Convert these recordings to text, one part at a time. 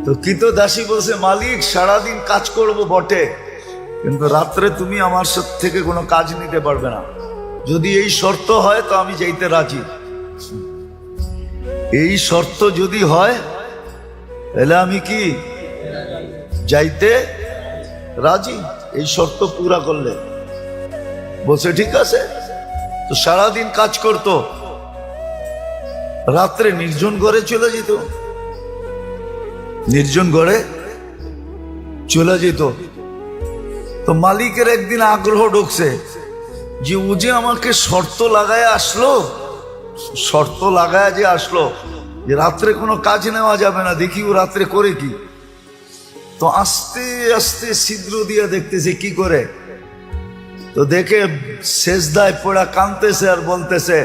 তো কৃতদাসী বলছে, মালিক সারাদিন কাজ করব বটে, কিন্তু রাত্রে তুমি আমার থেকে কোনো কাজ নিতে পারবে না। যদি এই শর্ত হয় তো আমি যাইতে রাজি। এই শর্ত যদি হয় তাহলে আমি কি যাইতে রাজি, এই শর্ত পুরা করলে। বলছে ঠিক আছে। তো সারাদিন কাজ করত, রাত্রে নির্জন ঘরে চলে যেত, নির্জন ঘরে চলে যেত। তো মালিকের একদিন আগ্রহ ঢুকছে যে ও যে আমাকে শর্ত লাগায় আসলো, শর্ত লাগায় যে আসলো যে রাত্রে কোনো কাজ নেওয়া যাবে না, দেখি ও রাত্রে করে কি। তো আস্তে আস্তে ছিদ্র দিয়ে দেখতেছে কি করে। তো দেখে সেজদায় পড়া কাঁদতেছে আর বলতেছে,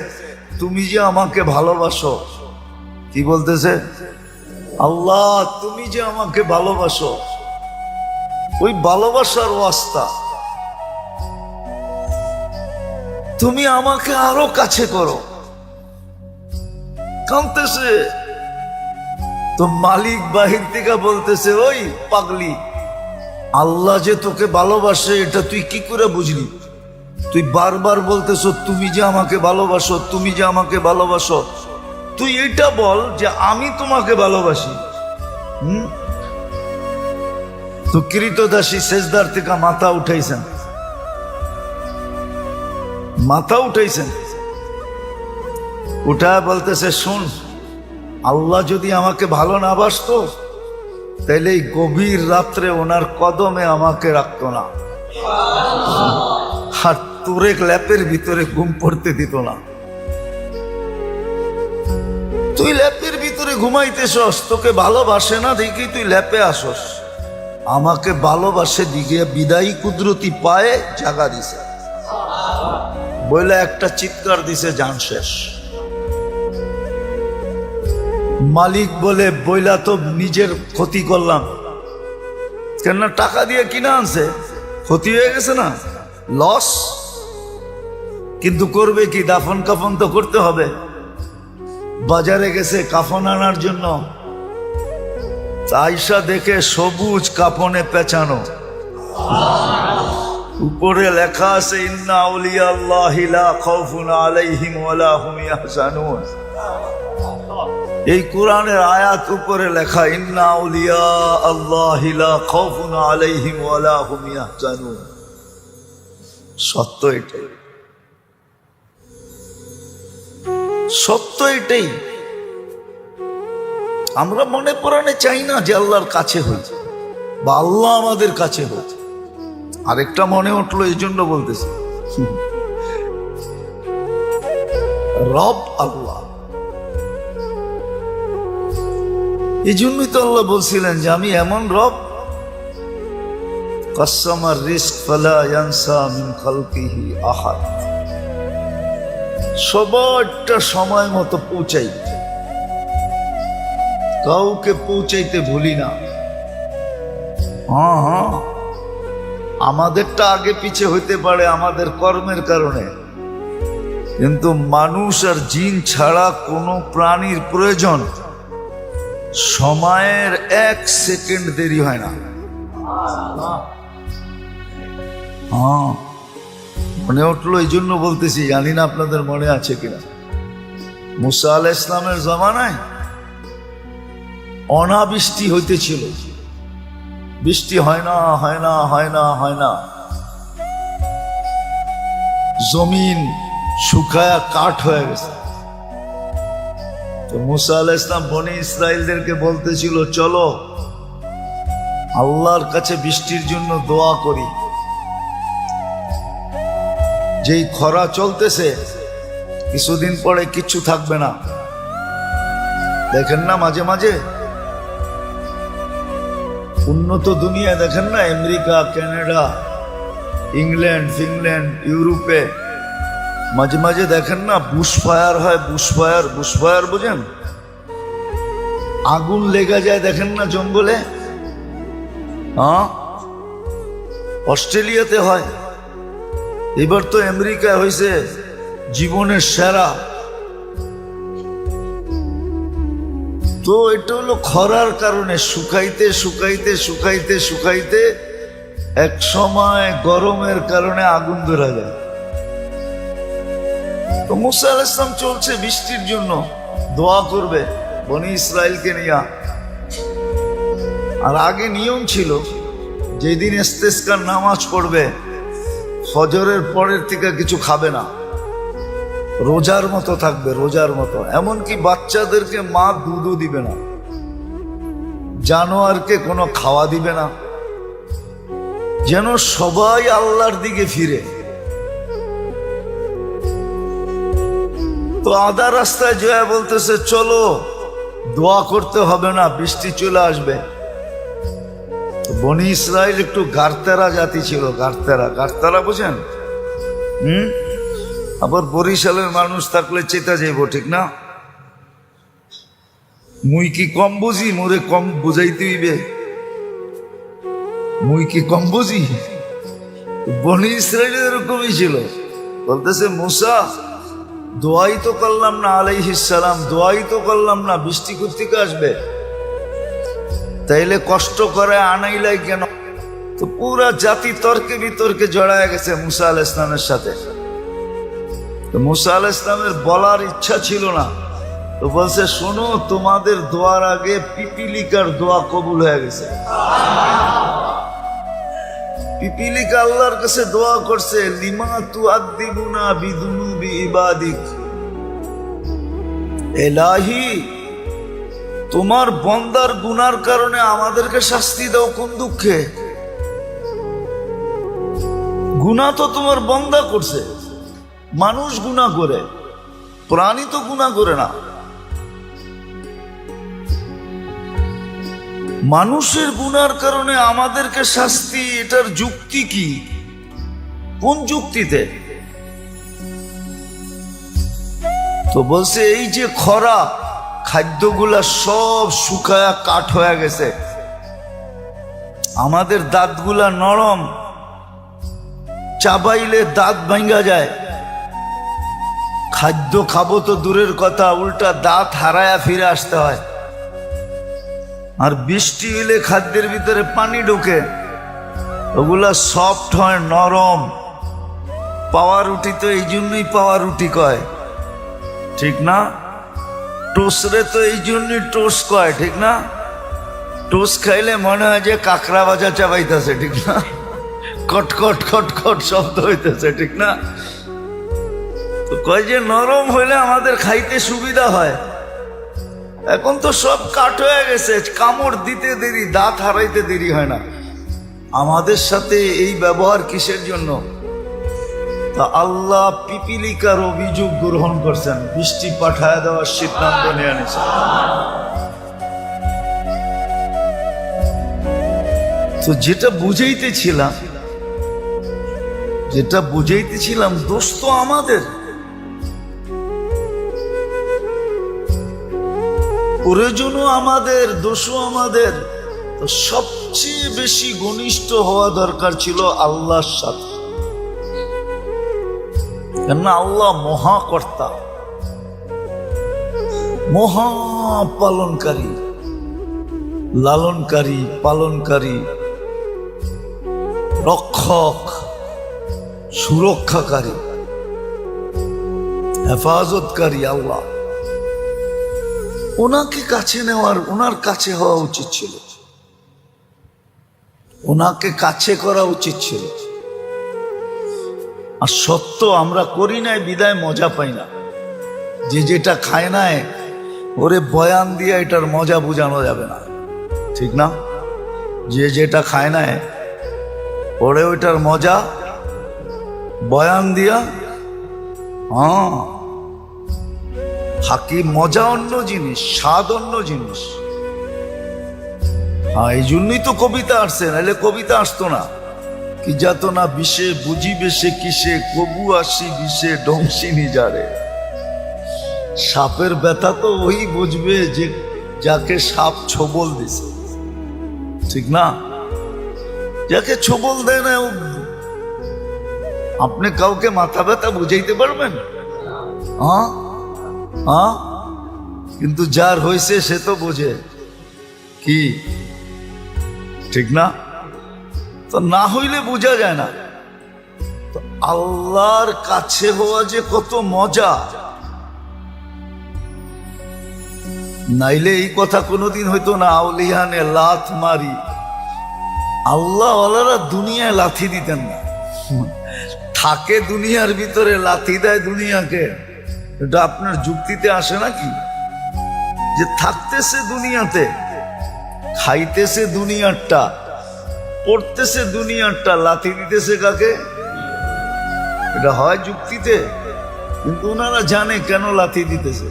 তুমি যে আমাকে ভালোবাসো। কি বলতেছে? আল্লাহ তুমি যে আমাকে ভালোবাসো, ওই ভালোবাসার ওয়াস্তা তুমি আমাকে আরো কাছে করো। কাঁদতেছে। তো মালিক বাহির থেকে বলতেছে, ওই পাগলি, আল্লাহ যে তোকে ভালোবাসে এটা তুই কি করে বুঝলি? তুই বারবার বলতেছো তুমি যে আমাকে ভালোবাসো, তুমি যে আমাকে ভালোবাসো। তুই এটা বল যে আমি তোমাকে ভালোবাসি। তো কৃতদাসী সেজদার থেকে মাথা উঠাইছেন, মাথা উঠাইছেন, উঠায় বলতেছে, শুন, আল্লাহ যদি আমাকে ভালো না বাসতো তাইলে এই গভীর রাত্রে ওনার কদমে আমাকে রাখতো না, আর তোরে ল্যাপের ভিতরে ঘুম পড়তে দিত না। তুই ল্যাপের ভিতরে ঘুমাইতেছস, তোকে ভালোবাসে না দেখি তুই ল্যাপে আসস। আমাকে ভালোবাসে দিকে বিদায়ী কুদরতি পায়ে জাগা দিছে, বইলে একটা চিৎকার দিছে, জান শেষ। মালিক বলে, বইলা তো নিজের ক্ষতি করলাম, কেন টাকা দিয়ে কিনা আনছে, ক্ষতি হয়ে গেছে না, লস। কিন্তু করবে কি, দাফন কাফন তো করতে হবে। বাজারে গেছে কাফন আনার জন্য, আয়সা দেখে সবুজ কাফনে পেঁচানো, উপরে লেখা আছে, ইন্না আউলিয়া আল্লাহি লা খাউফুন আলাইহিম ওয়ালা হুম ইয়াহজানুন। এই কোরআনের আয়াত উপরে লেখা, ইন্না আউলিয়া আল্লাহি লা খাউফুন আলাইহিম ওয়ালা হুম ইয়াহজানুন। সত্য এটাই, সত্য এটাই। আমরা মনে প্রাণে চাই না যে আল্লাহর কাছে হই বা আল্লাহ আমাদের কাছে হই। আরেকটা মনে উঠলো, এই জন্য বলতেছি, রব আল্লাহ। এই জন্যই তো আল্লাহ বলছিলেন যে আমি এমন রব, কাসসামার রিজক ফালা ইয়ানসা মিন খালকিহি আহাদ। সবারটা সময় মতো পৌঁছাই, কাউকে পৌঁছাইতে ভুলি না। হ্যাঁ হ্যাঁ, আমাদেরটা আগে পিছে হইতে পারে আমাদের কর্মের কারণে, কিন্তু মানুষ আর জিন ছাড়া কোনো প্রাণীর প্রয়োজন সময়ের 1 সেকেন্ড দেরি হয় না। হ্যাঁ, মনে উঠলো, এই জন্য বলতেছি, জানি না আপনাদের মনে আছে কিনা। মুসা আলাইহিস সালামের জামানায় অনাবৃষ্টি হইতেছিল, বৃষ্টি হয় না হয় না হয় না হয় না, জমিন শুকায়া কাঠ হয়ে গেছে। তো মুসা আলাইহিস সালাম বনি ইসরাইলদেরকে বলতেছিল, চলো আল্লাহর কাছে বৃষ্টির জন্য দোয়া করি। যেই খরা চলতেছে, কিছুদিন পরে কিচ্ছু থাকবে না। দেখেন না মাঝে মাঝে উন্নত দুনিয়ায়, দেখেন না আমেরিকা, কানাডা, ইংল্যান্ড, ফিনল্যান্ড, ইউরোপে মাঝে মাঝে দেখেন না বুশফায়ার হয়। বুশফায়ার, বুশফায়ার বোঝেন? আগুন লেগে যায়, দেখেন না জঙ্গলে। হ্যাঁ, অস্ট্রেলিয়াতে হয়, এবার তো আমেরিকায় হয়েছে জীবনের সেরা। তো এটা হলো খরার কারণে শুকাইতে শুকাইতে শুকাইতে শুকাইতে এক সময় গরমের কারণে আগুন ধরা যায়। তো মুসা আলাইহিস সালাম চলছে বৃষ্টির জন্য, দোয়া করবে বনি ইসরাইলকে নিয়ে। আর আগে নিয়ম ছিল যেদিন ইস্তেসকার নামাজ পড়বে ফজরের পরের থেকে কিছু খাবে না, রোজার মতো থাকবে, রোজার মতো। এমনকি বাচ্চাদেরকে মা দুধও দিবে না, জানোয়ারকে কোনো খাওয়া দিবে না, যেন সবাই আল্লাহর দিকে ফিরে। তো আধা রাস্তায় জয়া বলতেছে চলো, দোয়া করতে হবে না, বৃষ্টি চলে আসবে। বনি ইসরাইল একটু গারতেরা জাতি ছিল, গারতেরা বুঝেন? আবার বরিশালের মানুষ থাকলে চেতা যাইব, ঠিক না? মুই কি কম বুঝি, মোরে কম বুঝাইতে হইবে? মুই কি কম বুঝি? বনি ইসরাইল এরকমই ছিল। বলতেছে মুসা, দোয়াই তো করলাম না আলাইহিস সালাম, দোয়াই তো করলাম না, বৃষ্টি কোত্থেকে আসবে? তাইলে কষ্ট করে আনাইলাই কেন? তো পুরা জাতি তর্কে বিতর্কে জড়ায় গেছে মুসা আলাইহিস সালামের সাথে। তো মুসা আলাইহিস সালামের বলার ইচ্ছা ছিল না। তো বলছে শোনো, তোমাদের দোয়ার আগে পিপিলিকার দোয়া কবুল হয়ে গেছে। পিপিলিকা আল্লাহর কাছে দোয়া করছে, লিমা তুআদ্দিবুনা বিদুনুবি ইবাদিক, এলাহি তোমার বন্দার গুনার কারণে আমাদেরকে শাস্তি দাও কোন দুঃখে? গুনাহ তো তোমার বন্দা করছে, মানুষ গুনাহ করে, প্রাণী তো গুনাহ করে না। মানুষের গুনার কারণে আমাদেরকে শাস্তি, এটার যুক্তি কি? কোন যুক্তিতে? তো বলছে এই যে খরা, খাদ্যগুলা সব শুকায়া কাঠ হয়ে গেছে, আমাদের দাঁতগুলা নরম, চাবাইলে দাঁত ভাঙ্গা যায়। খাদ্য খাবো তো দূরের কথা, উল্টা দাঁত হারায়া ফিরে আসতে হয়। আর বৃষ্টি হইলে খাদ্যের ভিতরে পানি ঢোকে, ওগুলা সফট হয়, নরম। পাওয়া রুটি তো এই জন্যই পাওয়া রুটি কয়, ঠিক না? টোস্টরে তো এই জন্যই টোস্ট কয়, ঠিক না? টোস্ট খাইলে মনে হয় যে কাঁকড়া ভাজা চাবাইতেছে, ঠিক না? কটকট খটখট শব্দ হইতেছে, ঠিক না? তো কয় যে নরম হইলে আমাদের খাইতে সুবিধা হয়। এখন তো সব কাঠ হয়ে গেছে, কামড় দিতে দেরি, দাঁত হারাইতে দেরি হয় না। আমাদের সাথে এই ব্যবহার কিসের জন্য? তা আল্লাহ পিপিলিকার অভিযোগ গ্রহণ করছেন, বৃষ্টি পাঠায় দেওয়ার সিদ্ধান্ত নিয়ে নিয়েছেন। তো যেটা বুঝাইতেছিলাম দোষ তো আমাদের, প্রয়োজনও আমাদের, দোষও আমাদের। তো সবচেয়ে বেশি ঘনিষ্ঠ হওয়া দরকার ছিল আল্লাহর সাথে, কেননা আল্লাহ মহাকর্তা, মহাপালনকারী, লালনকারী, পালনকারী, রক্ষক, সুরক্ষাকারী, হেফাজতকারী আল্লাহ। ওনাকে কাছে নেওয়ার, ওনার কাছে হওয়া উচিত ছিল, ওনাকে কাছে করা উচিত ছিল। আর সত্য আমরা করি নাই বিদায় মজা পাই না। যে যেটা খায় নাই ওরে বয়ান দিয়ে এটার মজা বোঝানো যাবে না, ঠিক না? যে যেটা খায় নাই ওরে ওইটার মজা বয়ান দিয়া, হাকি মজা অন্য জিনিস, স্বাদ অন্য জিনিস। এই জন্যই তো কবিতা আসছে, নাহলে কবিতা আসতো না। কি যাত না বিষে বুঝিবে সে কিসে, কবু আসি বিষে ডংসিনি যারে। সাপের ব্যথা তো ওই বুঝবে যে যাকে সাপ ছোবল দিছে, ঠিক না? যাকে ছোবল দেয় না, আপনি কাউকে মাথা ব্যথা বুঝাইতে পারবেন? কিন্তু যার হয়েছে সে তো বোঝে কি, ঠিক না? তো না হইলে বোঝা যায় না। তো আল্লাহর কাছে হওয়া যে কত মজা, নাইলে এই কথা কোনোদিন হইতো না। আউলিয়ানে লাথ মারি, আল্লাহ ওয়ালারা দুনিয়ায় লাথি দিতেন না। থাকে দুনিয়ার ভিতরে, লাথি দেয় দুনিয়াকে। এটা আপনার যুক্তিতে আসে নাকি? যে থাকতেছে দুনিয়াতে, খাইতেছে দুনিয়ারটা, পড়তেছে দুনিয়ারটা, লাথি দিতেছে কাকে? এটা হয় যুক্তিতে? কিন্তু ওনারা জানে কেন লাথি দিতেছে,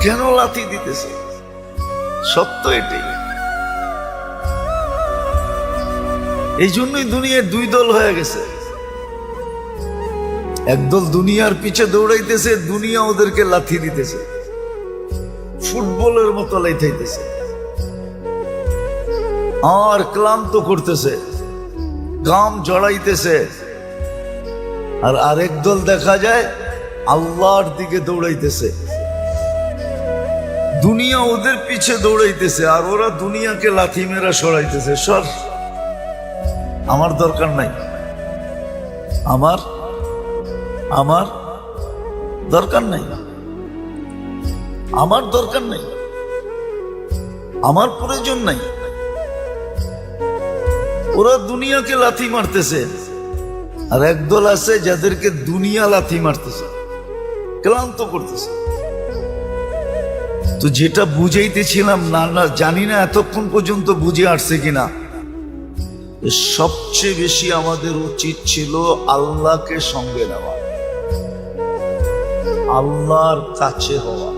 কেন লাথি দিতেছে। সত্য এটাই। এই জন্যই দুনিয়ায় দুই দল হয়ে গেছে। একদল দুনিয়ার পিছে দৌড়াইতেছে, দুনিয়া ওদেরকে লাথি দিতেছে, ফুটবলের মতো লাইতাইতেছে আর ক্লান্ত করতেছে, গাম জড়াইতেছে। আর আরেক দল দেখা যায় আল্লাহর দিকে দৌড়াইতেছে। দুনিয়া ওদের পিছে দৌড়াইতেছে আর ওরা দুনিয়াকে লাথি মেরা সরাইতেছে। সর, আমার দরকার নাই, আমার আমার দরকার নাই, আমার দরকার নাই, আমার প্রয়োজন নাই। ওরা দুনিয়াকে লাথি মারতেছে আর একদল আছে যাদেরকে দুনিয়া লাথি মারতেছে, ক্লান্ত করতেছে। তো যেটা বুঝাইতেছিলাম, না জানি না এতক্ষণ পর্যন্ত বুঝে আসছে কিনা, সবচেয়ে বেশি আমাদের উচিত ছিল আল্লাহকে সঙ্গে নেওয়া, আল্লাহর কাছে হওয়া।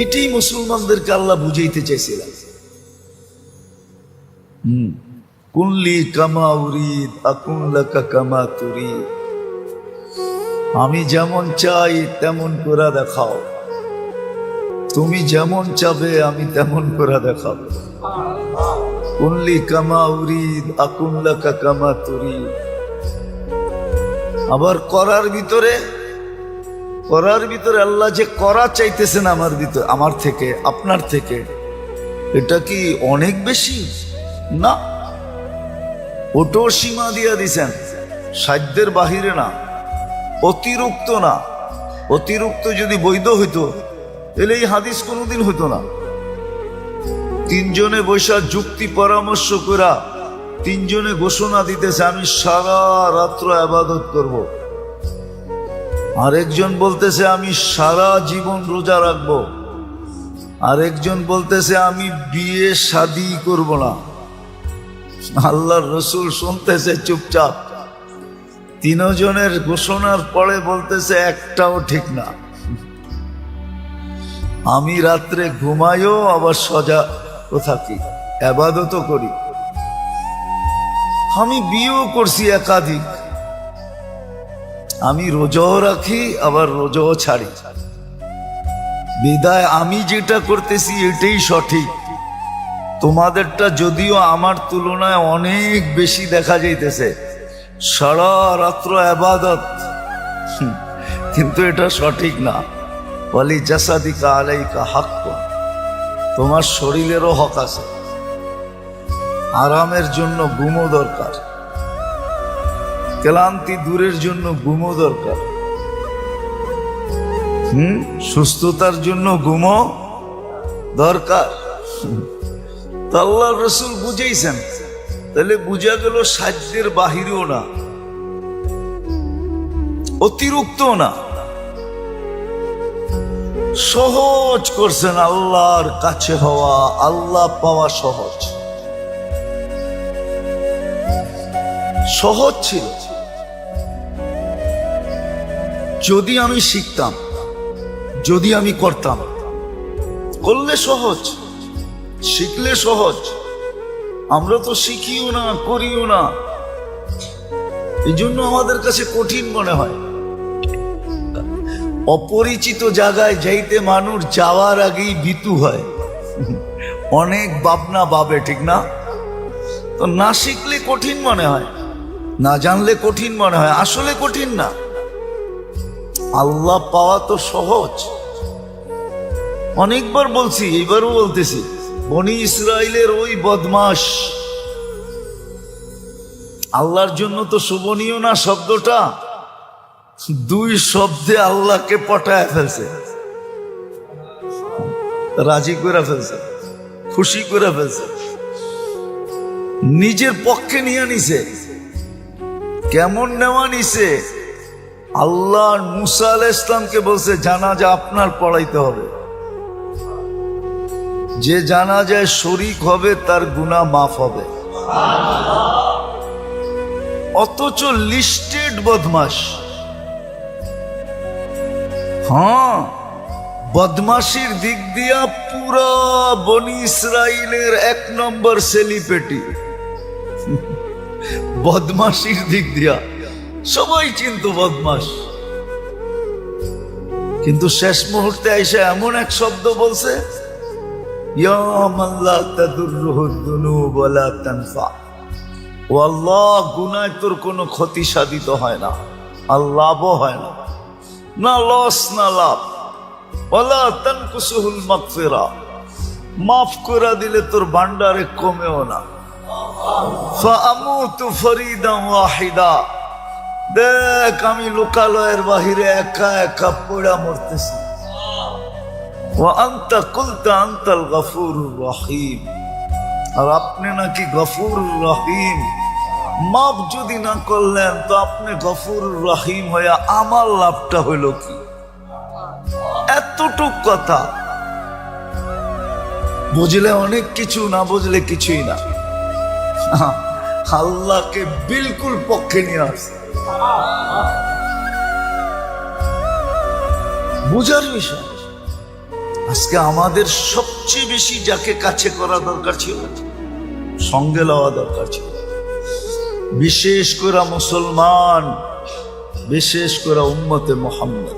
এটাই মুসলমানদেরকে আল্লাহ বুঝাইতে চাইছিলেন। কুল্লি কামা উরিদ আকুন লাকা কামা তুরিদ। আমি যেমন চাই তেমন করে দেখাও, তুমি যেমন চাবে আমি তেমন করে দেখাবো। কুল্লি কামা উরিদ আকুন লাকা কামা তুরিদ। আবার করার ভিতরে আল্লাহ যে করা চাইতেছেন আমার ভিতরে, আমার থেকে, আপনার থেকে, এটা কি অনেক বেশি? না, ওটো সীমা দিয়া দিছেন, সাধ্যের বাহিরে না, অতিরিক্ত না। অতিরিক্ত যদি বৈধ হইতো তাহলে এই হাদিস কোনোদিন হইতো না। তিনজনে বৈশা যুক্তি পরামর্শ করা, তিনজনে ঘোষণা দিতেছে আমি সারা রাত্র ইবাদত করব। আরেকজন বলতেছে আমি সারা জীবন রোজা রাখবো, আরেকজন বলতেছে আমি বিয়ে শাদী করব না। আল্লাহর রসুল শুনতেছে চুপচাপ। তিনজনের ঘোষণার পরে বলতেছে একটাও ঠিক না। আমি রাত্রে ঘুমাইও আবার সজাগ থাকি, ইবাদতও করি। আমি বিয়েও করছি একাধিক, আমি রোজাও রাখি আবার রোজাও ছাড়ি। বিদায় আমি যেটা করতেছি এটাই সঠিক। তোমাদেরটা যদিও আমার তুলনায় অনেক বেশি দেখা যাইতেছে, সারা রাত্র ইবাদত, কিন্তু এটা সঠিক না। ওয়ালি জাসাদিকা আলাইকা হাক্ক, তোমার শরীরেরও হক আছে। আরামের জন্য ঘুমও দরকার, ক্লান্তি দূরের জন্য ঘুমও দরকার, সুস্থতার জন্য ঘুমও দরকার। আল্লাহর রাসূল বুঝাইছেন, তাহলে বুঝা গেল সাধ্যের বাহিরেও না, অতিরিক্ত না, সহজ করছেন। আল্লাহর কাছে হওয়া, আল্লাহ পাওয়া সহজ সহজ ছিল। যদি আমি শিখতাম, যদি আমি করতাম, করলে সহজ, শিখলে সহজ। আমরা তো শিখিও না, করিও না, এই জন্য আমাদের কাছে কঠিন মনে হয়। অপরিচিত জায়গায় যাইতে মানুষ যাওয়ার আগেই ভীতু হয়, অনেক ভাবনা ভাবে, ঠিক না? তো না শিখলে কঠিন মনে হয়, না জানলে কঠিন মনে হয়। আসলে কঠিন না, আল্লাহ পাওয়া তো সহজ। অনেকবার বলছি, এইবারও বলতেছি, বনি ইসরাইলের ওই বদমাশ আল্লাহর জন্য তো শোভনীয় না শব্দটা, দুই শব্দে আল্লাহকে পটায় ফেলছে, রাজি করে ফেলছে, খুশি করে ফেলছে, নিজের পক্ষে নিয়ে নিছে। কেমন নেওয়া নিছে? আল্লাহ মুসা আলাইহিস সালামকে বলছে জানাজা আপনার পড়াইতে হবে, যে জানাজায় শরীক হবে তার গুনাহ মাফ হবে। অথচ লিস্টেড বদমাশ, হ্যাঁ, বদমাশির দিক দিয়া পুরা বনি ইসরাইলের 1 নম্বর সেলিপেটি। বদমাশির দিক দিয়া সবাই চিন্ত বদমাশ, কিন্তু শেষ মুহূর্তে এসে এমন এক শব্দ বলছে, ইয়া মান লা তাদুররুহু যুনুব ওয়া লা তানফা। ও আল্লাহ, গুনায় তোর কোনো ক্ষতি সাধিত হয় না, আর লাভও হয় না, না লস না লাভ। ওয়ালা তানকুসুহুল মাগফিরা, মাফ করে দিলে তোর ভান্ডারে কমেও না। ফাআমুতু ফরিদান ওয়াহিদা, দেখ আমি লোকালয়ের বাহিরে একা একা পড়া মরতেছি। ওয়া আনতা কুলতা আনতাল গফুরুর রহিম, আর আপনি নাকি গফুরুর রহিম। মাফ যদি না করলেন তো আপনি গফুরুর রহিম হইয়া আমার লাভটা হইল কি? এতটুক কথা বুঝলে অনেক কিছু, না বুঝলে কিছুই না। আল্লাহকে বিলকুল পক্ষে নিয়ে আসছে, বুঝার বিষয়। আজকে আমাদের সবচেয়ে বেশি যাকে কাছে করা দরকার ছিল, সঙ্গে লওয়া দরকার ছিল, বিশেষ করে মুসলমান, বিশেষ করে উম্মতে মুহাম্মদ।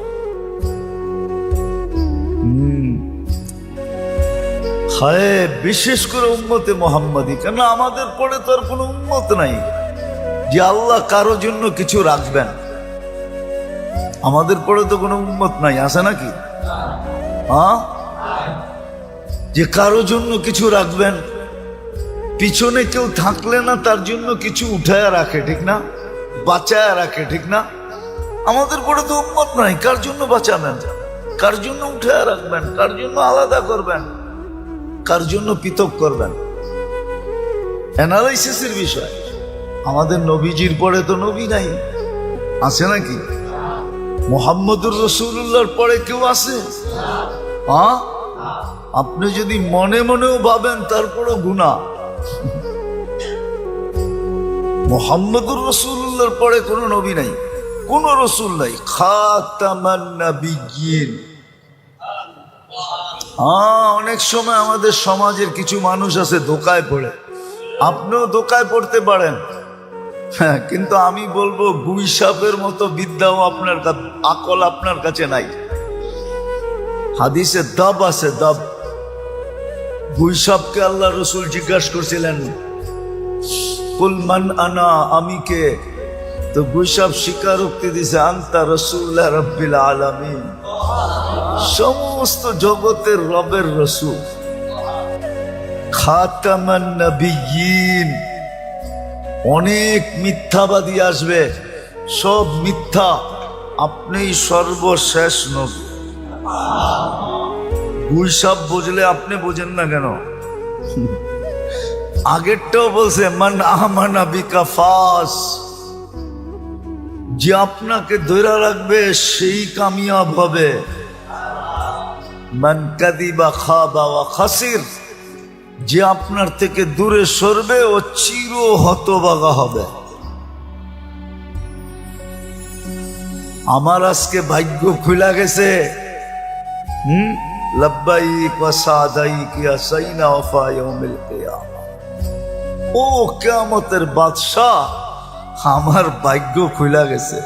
হায়, বিশেষ করে উম্মতে মুহাম্মাদি। কেন আমাদের পরে তো আর কোনো উম্মত নাই যে আল্লাহ কারো জন্য কিছু রাখবেন। আমাদের পরে তো কোনো উম্মত নাই, আছে নাকি? হ্যাঁ, যে কারো জন্য কিছু রাখবেন। পিছনে কেউ থাকলে না তার জন্য কিছু উঠায় রাখে, ঠিক না? বাঁচায় রাখে, ঠিক না? আমাদের পরে তো উম্মত নাই, কার জন্য বাঁচাবেন, কার জন্য উঠায় রাখবেন, কার জন্য আলাদা করবেন, কার জন্য পৃথক করবেন? অ্যানালাইসিসের বিষয়। আমাদের নবীজির পরে তো নবী নাই, আছে নাকি? মুহাম্মদুর রাসূলুল্লাহর পরে কেউ আছে? হ্যাঁ, আপনি যদি মনে মনেও ভাবেন তারপরও গুনাহ। মুহাম্মদুর রাসূলুল্লাহর পরে কোনো নবী নাই, কোনো রাসূল নাই, খাতামান নাবিয়্যিন। হ্যাঁ, অনেক সময় আমাদের সমাজের কিছু মানুষ আছে ধোকায় পড়ে, আপনিও ধোকায় পড়তে পারেন। হ্যাঁ, কিন্তু আমি বলবো গুই সাপের মতো বিদ্যাও আপনার আকল আপনার কাছে নাই। হাদিসে দাব আছে, দাব। গুই সাপকে আল্লাহ রসুল জিজ্ঞাসা করছিলেন, কুল মান আনা, আমি কে? তো গুই সাপ স্বীকারোক্তি দিছে, আনতা রাসূলুল্লাহ রাব্বিল আলামিন, সমস্ত জগতের রবের রসূল, খাতামান নাবিয়্যিন। অনেক মিথ্যাবাদী আসবে, সব মিথ্যা, আপনিই সর্বশেষ নবী। গুই সাপ বুঝলে আপনি বোঝেন না কেন? আগেরটাও বলছে মান আমানা বিকা ফাস, যে আপনাকে ধরে রাখবে সেই কামিয়াব হবে। মান কাযিবা খাবা ওয়া খাসির, যে আপনার থেকে দূরে সরবে ও চির হতভাগা হবে। আমার আজকে ভাগ্য খুলে গেছে। লাব্বাইক ওয়া সাদাইক ইয়া সাইনা ওয়া ইয়াউমিল কিয়ামা। ও কিয়ামতের বাদশা, আমার ভাগ্য খুলে গেছে।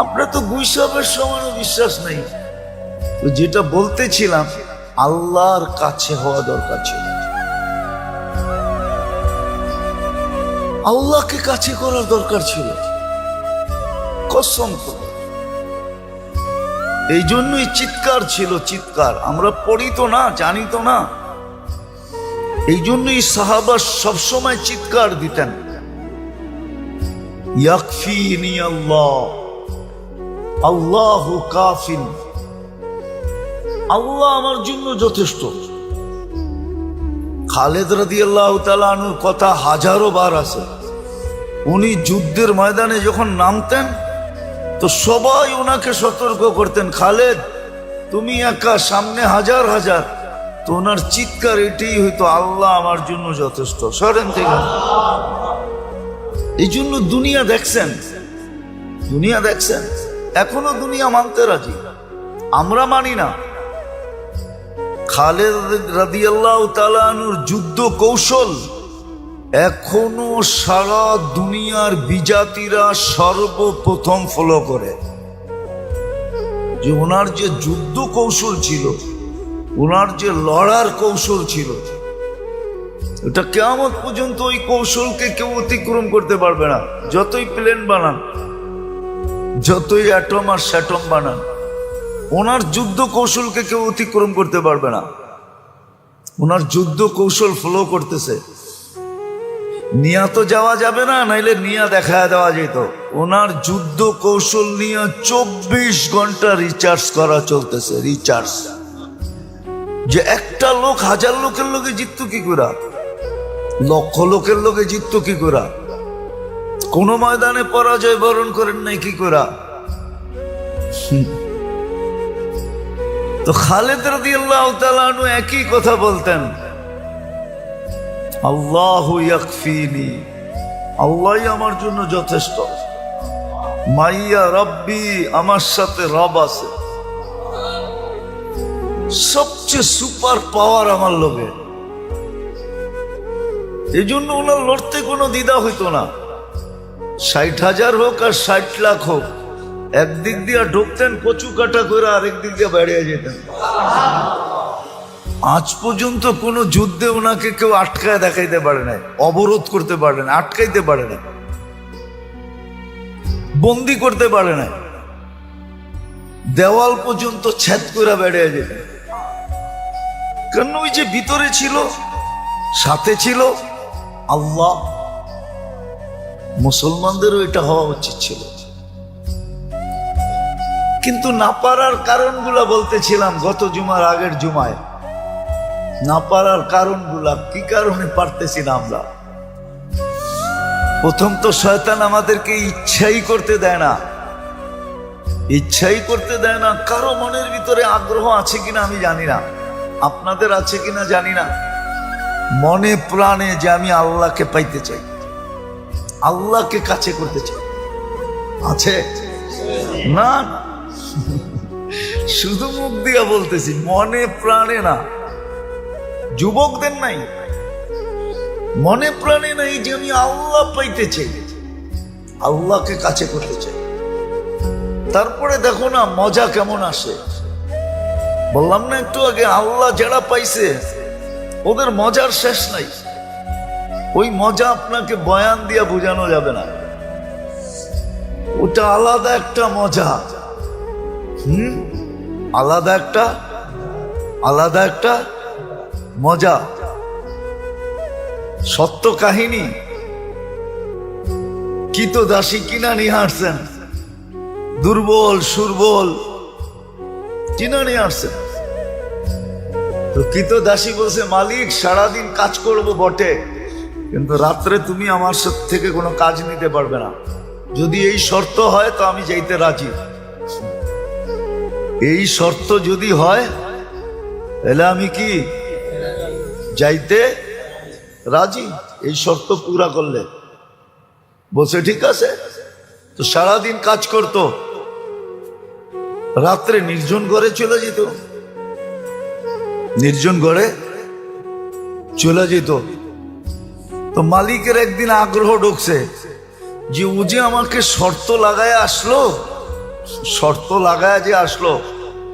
আপনার তো গুই সাপের সমানও বিশ্বাস নেই। তো যেটা বলতেছিলাম, আল্লাহর কাছে হওয়া দরকার ছিল, আল্লাহকে কাছে করার দরকার ছিল। কসম করে। এই জন্যই চিৎকার ছিল, চিৎকার। আমরা পড়ি তো না, জানি তো না। এই জন্যই সাহাবা সবসময় চিৎকার দিতেন, ইয়াকফিনি আল্লাহ, আল্লাহু কাফিন, আল্লাহ আমার জন্য যথেষ্ট। খালেদ রাদিয়াল্লাহু তাআলা আনহুর কথা হাজারো বার আছে। উনি যুদ্ধের ময়দানে যখন নামতেন তো সবাই ওনাকে সতর্ক করতেন, খালেদ তুমি একা, সামনে হাজার হাজার। তো ওনার চিৎকার এটাই হইতো, আল্লাহ আমার জন্য যথেষ্ট, সরেন থেকে। এই জন্য দুনিয়া দেখছেন, দুনিয়া দেখছেন, এখনো দুনিয়া মানতে রাজি, আমরা মানি না। খালেদ রাদিয়াল্লাহু তাআলা আনহুর যুদ্ধ কৌশল এখনো সারা দুনিয়ার বিজাতিরা সর্বপ্রথম ফলো করে। যে ওনার যে যুদ্ধ কৌশল ছিল, ওনার যে লড়ার কৌশল ছিল, এটা কিয়ামত পর্যন্ত ওই কৌশলকে কেউ অতিক্রম করতে পারবে না। যতই প্লেন বানান, যতই অ্যাটম আর স্যাটম বানান, ওনার যুদ্ধ কৌশলকে কেউ অতিক্রম করতে পারবে না। ওনার যুদ্ধ কৌশল ফলো করতেছে। নিয়া তো যাওয়া যাবে না, নাইলে নিয়া দেখা দেওয়া যেত। ওনার যুদ্ধ কৌশল নিয়ে 24 ঘন্টা রিচার্জ করা চলতেছে, রিচার্জ। যে একটা লোক হাজার লোকের লোকে জিততো কি করে, লক্ষ লোকের লোকে জিততো কি করে, কোন ময়দানে পরাজয় বরণ করেন নাই কি করে। তো খালেদ রাদিয়াল্লাহু তাআলা আনহু একই কথা বলতেন, আল্লাহু ইয়াকফিনি, আল্লাহই আমার জন্য যথেষ্ট। মাইয়া রব্বি, আমার সাথে রব আছে। সবচেয়ে সুপার পাওয়ার আমার লোকে। এই জন্য ওনার লড়তে কোনো দ্বিধা হইতো না। 60,000 হোক আর 60 লাখ হোক, একদিক দিয়ে ঢুকতেন কচু কাটা করে, আরেক দিক দিয়ে বেরিয়ে যেতেন। আজ পর্যন্ত কোনো যুদ্ধে ওনাকে কেউ আটকায় দেখাইতে পারে না, অবরোধ করতে পারে না, আটকাইতে পারে না, বন্দি করতে পারে না। দেওয়াল পর্যন্ত ছেদ করে বেরিয়ে যেতেন। কারণ ওই যে ভিতরে ছিল, সাথে ছিল আল্লাহ। মুসলমানদেরও এটা হওয়া উচিত ছিল, কিন্তু না পারার কারণগুলা বলতেছিলাম গত জুমার আগের জুমায়। না পারার কারণগুলা কি কারণে পারতেছি না আমরা। প্রথম তো শয়তান আমাদেরকে ইচ্ছাই করতে দেয় না, ইচ্ছাই করতে দেয় না। কারো মনের ভিতরে আগ্রহ আছে কিনা আমি জানি না, আপনাদের আছে কিনা জানি না, মনে প্রাণে যে আমি আল্লাহকে পাইতে চাই, আল্লাহকে কাছে করতে চাই, আছে না? শুধু মুখ দিয়া বলতেছি, মনে প্রাণে না। যুবকদের নাই, মনে প্রাণে নাই যে আমি আল্লাহ পাইতে চাই, আল্লাহকে কাছে করতে চাই। তারপরে দেখো না মজা কেমন আসে। বললাম না একটু আগে, আল্লাহ যারা পাইছে ওদের মজার শেষ নাই। ওই মজা আপনাকে বয়ান দিয়া বোঝানো যাবে না, ওটা আলাদা একটা মজা। আলাদা একটা মজা। সত্য কাহিনী। কি তো দাসী কিনা নিয়ে আসছেন, দুর্বল সুরবল কিনা নিয়ে আসছেন। তো কি তো দাসী বলছে, মালিক সারাদিন কাজ করব বটে, কিন্তু রাত্রে তুমি আমার থেকে কোনো কাজ নিতে পারবে না। যদি এই শর্ত হয় তো আমি যাইতে রাজি। এই শর্ত যদি হয় তাহলে আমি কি যাইতে রাজি, এই শর্ত পুরা করলে। বলছে ঠিক আছে। তো সারাদিন কাজ করতো, রাত্রে নির্জন ঘরে চলে যেত, নির্জন ঘরে চলে যেত। তো মালিকের একদিন আগ্রহ ঢুকছে যে ও যে আমাকে শর্ত লাগায় আসলো, শর্ত লাগায় যে আসলো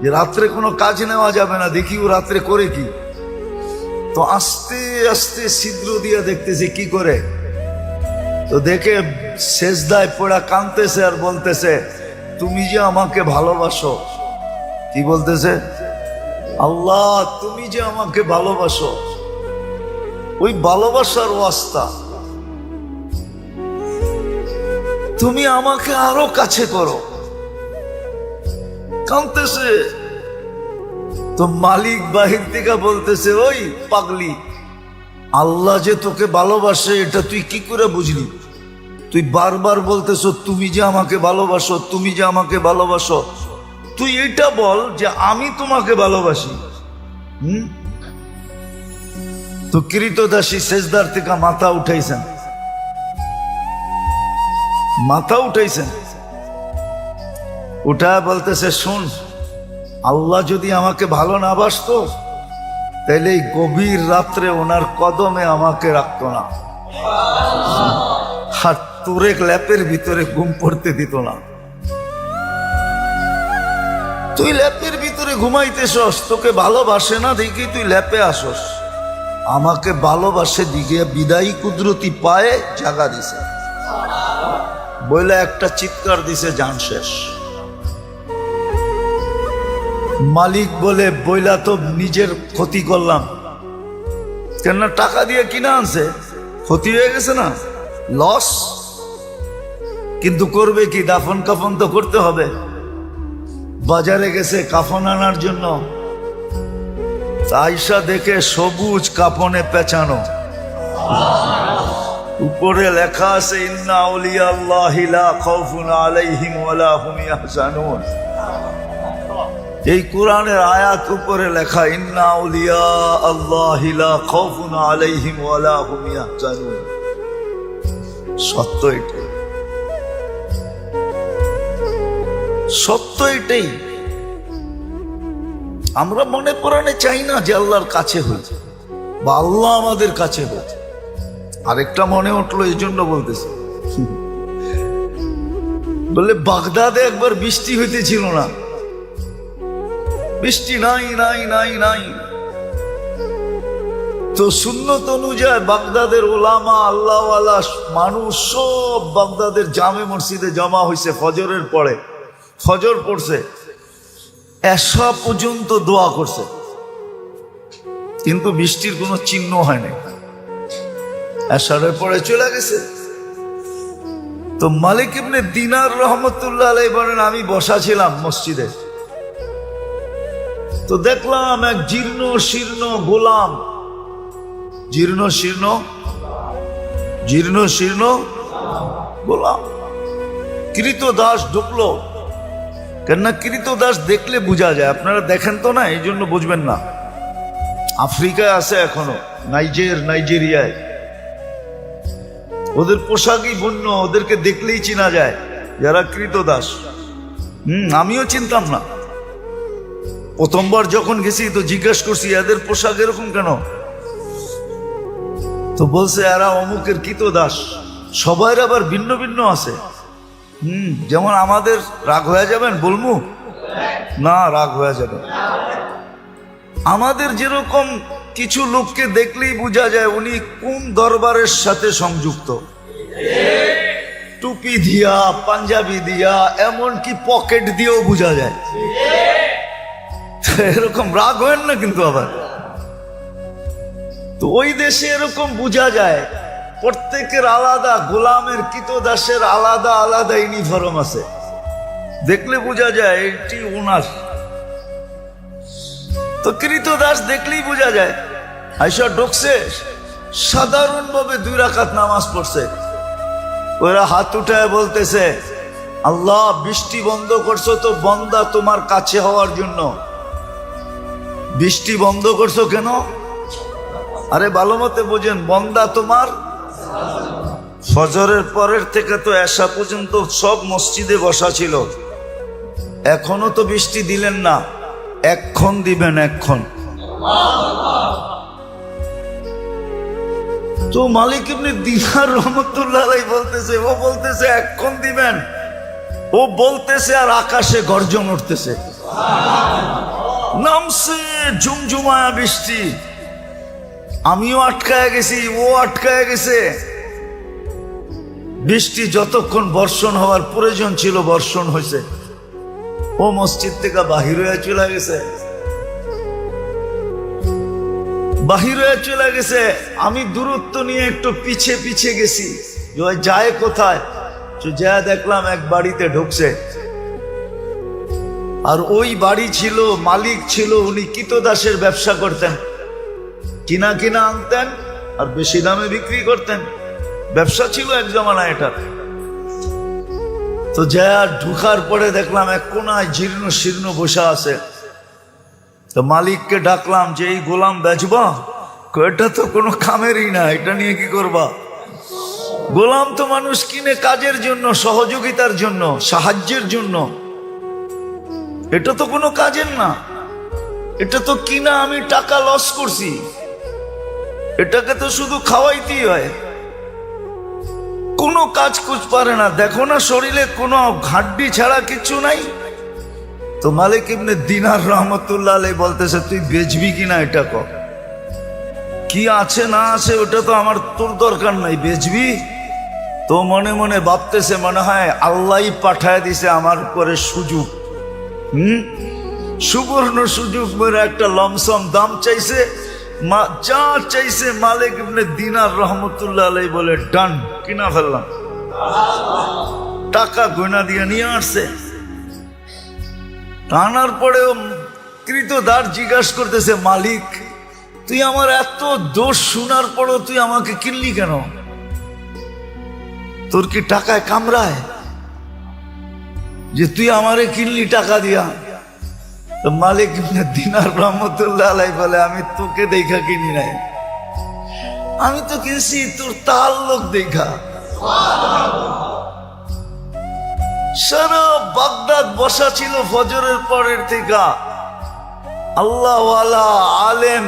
যে রাত্রে কোনো কাজ নেওয়া যাবে না, দেখি ও রাত্রে করে কি। তো আস্তে আস্তে ছিদ্র দিয়ে দেখতেছে কি করে। তো দেখে সেজদায় পড়া কাঁদতেছে আর বলতেছে, তুমি যে আমাকে ভালোবাসো। কি বলতেছে? আল্লাহ তুমি যে আমাকে ভালোবাসো, ওই ভালোবাসার ওয়াস্তা তুমি আমাকে আরো কাছে করো। কাঁদতেছে। তো মালিক বাহির থেকে বলতেছে, ওই পাগলি, আল্লাহ যে তোকে ভালোবাসে এটা তুই কি করে বুঝলি? তুই বারবার বলতেছ তুমি যে আমাকে ভালোবাসো, তুমি যে আমাকে ভালোবাসো। তুই এটা বল যে আমি তোমাকে ভালোবাসি। তো কৃতদাসী সেজদার থেকে মাথা উঠাইছেন, উঠায় বলতেছে, শুন, আল্লাহ যদি আমাকে ভালো না বাসতো তাহলে এই গভীর রাত্রে ওনার কদমে আমাকে রাখতো না, আর তোরে ল্যাপের ভিতরে ঘুম পড়তে দিত না। তুই ল্যাপের ভিতরে ঘুমাইতেছস, তোকে ভালোবাসে না দেখি তুই ল্যাপে আসস। আমাকে ভালোবাসে দিকে বিদায়ী কুদরতি পায়ে জাগা দিছে, বইলা একটা চিৎকার দিছে, জান শেষ। মালিক বলে, বইলা তো নিজের ক্ষতি করলাম, কেননা টাকা দিয়ে কিনা আনছে, ক্ষতি হয়ে গেছে না, লস। কিন্তু করবে কি, দাফন কাফন তো করতে হবে। বাজারে গেছে কাফন আনার জন্য, আয়সা দেখে সবুজ কাফনে পেঁচানো, উপরে লেখা আছে, ইন্না আউলিয়া আল্লাহি লা খাউফুন আলাইহিম ওয়ালা হুম ইয়াহজানুন। এই কোরআনের আয়াত উপরে লেখা, ইন্না আউলিয়া আল্লাহি লা খাউফুন আলাইহিম ওয়ালা হুম ইয়াহজানুন। সত্য এটাই, সত্য এটাই। আমরা মনে প্রাণে চাই না যে আল্লাহর কাছে হয়েছে বা আল্লাহ আমাদের কাছে হয়েছে। আরেকটা মনে উঠলো, এই জন্য বলতেছে, বলে বাগদাদে একবার বৃষ্টি হইতেছিল না, বৃষ্টি নাই নাই নাই নাই। তো সুন্নত অনুযায়ী বাগদাদের ওলামা আল্লাহওয়ালা মানুষ সব বাগদাদের জামে মসজিদে জমা হয়েছে ফজরের পরে। ফজর পড়ছে, এশা পর্যন্ত দোয়া করছে, কিন্তু বৃষ্টির কোনো চিহ্ন হয়নি। এশারের পরে চলে গেছে। তো মালিক ইবনে দিনার রহমতুল্লাহ আলাইহি বলেন, আমি বসা ছিলাম মসজিদে, তো দেখলাম এক জীর্ণ শীর্ণ গোলাম, জীর্ণ শীর্ণ গোলাম, কৃতদাস ঢুকলো। কেননা কৃতদাস দেখলে বোঝা যায়, আপনারা দেখেন তো না, এই জন্য বুঝবেন না। আফ্রিকায় আছে এখনো, নাইজেরিয়ায়, ওদের পোশাকই ভিন্ন, ওদেরকে দেখলেই চেনা যায় যারা কৃতদাস। আমিও চিনতাম না, প্রথমবার যখন গেছি তো জিজ্ঞেস করছি, এদের পোশাক এরকম কেন? তো বলছে এরা অমুকের কৃতদাস। সবাই আবার ভিন্ন ভিন্ন আছে। যেমন আমাদের রাগ হয়ে যাবেন বলবো না, রাগ হয়ে যাবে। আমাদের যেরকম কিছু লোককে দেখলেই বোঝা যায় উনি কোন দরবারের সাথে সংযুক্ত, টুপি দিয়া, পাঞ্জাবি দিয়া, এমনকি পকেট দিয়েও বোঝা যায়। এরকম রাগ হয় না কিন্তু আবার। তো ওই দেশে এরকম বোঝা যায়, প্রত্যেকের আলাদা, গোলামের কৃতদাসের আলাদা আলাদা ইউনিফর্ম আছে, দেখলে বোঝা যায় এটি ওনার। তো কৃতদাস দেখলেই বোঝা যায়। আইসা ঢুকছে, সাধারণভাবে 2 রাকাত নামাজ পড়ছে। ওরা হাত উঠায় বলতেছে, আল্লাহ বৃষ্টি বন্ধ করছো তো বন্দা তোমার কাছে হওয়ার জন্য। বৃষ্টি বন্ধ করছো কেন? আরে ভালো মতে বোঝেন, বন্দা তোমার। ফজরের পরের থেকে তো এশা পর্যন্ত সব মসজিদে বসা ছিল, এখনো তো বৃষ্টি দিলেন না, এক্ষণ দিবেন, এক্ষণ। তো মালিক ইবনে দিনার রহমতুল্লাহ আলাইহি বলতেছে, ও বলতেছে এক্ষণ দিবেন, ও বলতেছে আর আকাশে গর্জন উঠতেছে, নামছে ঝুমঝুমায়া বৃষ্টি। আমিও আটকায় গেছি, ও আটকায় গেছে। বৃষ্টি যতক্ষণ বর্ষণ হওয়ার প্রয়োজন ছিল বর্ষণ হয়েছে, ও মসজিদ থেকে বাহির হয়ে চলে গেছে, বাহির হয়ে চলে গেছে। আমি দূরত্ব নিয়ে একটু পিছে পিছে গেছি, যায় কোথায়, যা দেখলাম এক বাড়িতে ঢুকছে। আর ওই বাড়ি ছিল, মালিক ছিল, উনি কৃতদাসের ব্যবসা করতেন, কিনা কিনা আনতেন আর বেশি দামে বিক্রি করতেন, ব্যবসা ছিল এক জমানা এটা। তো যা ঢুকার পরে দেখলাম এক কোনায় জীর্ণ শীর্ণ বসা আছে। তো মালিককে ডাকলাম যে এই গোলাম বেচবা? এটা তো কোনো কামেরই না, এটা নিয়ে কি করবা? গোলাম তো মানুষ কিনে কাজের জন্য, সহযোগিতার জন্য, সাহায্যের জন্য, এটা তো কোনো কাজের না। এটা তো কিনা আমি টাকা লস করছি, এটাকে তো শুধু খাওয়াইতেই হয়, কোনো কাজ কুছ পারে না। দেখো না শরীরে কোনো হাড্ডি ছাড়া কিছু নাই। তো মালিক ইবনে দিনার রহমতুল্লাহ আলাইহি বলতেছে তুই বেচবি কিনা এটা কর, কি আছে না আছে ওটা তো আমার তোর দরকার নাই, বেচবি? তো মনে মনে ভাবতেছে মনে হয় আল্লাহই পাঠায় দিছে আমার উপরে সুযোগ, সুবর্ণ সুযোগ মেরে একটা লমসম দাম চাইছে, যা চাইছে মালিক ইবনে দিনার রহমতুল্লাহ আলাইহি বলে ডান, কিনা ফেললাম। টাকা গয়না দিয়ে নিয়ে আসছে। আনার পরেও কৃতদাস জিজ্ঞাসা করতেছে মালিক তুই আমার এত দোষ শোনার পরও তুই আমাকে কিনলি কেন? তোর কি টাকায় কামড়ায় যে তুই আমারে কিনলি টাকা দিয়া? তো মালিক ইবনে দিনার রহমতুল্লাহ আলাইহি বলে আমি তোকে দেখা কিনি নাই, আমি তো কিনছি তোর তাল্লুক দেখা। সারা বাগদাদ বসা ছিল ফজরের পরের থেকে আল্লাহওয়ালা আলেম।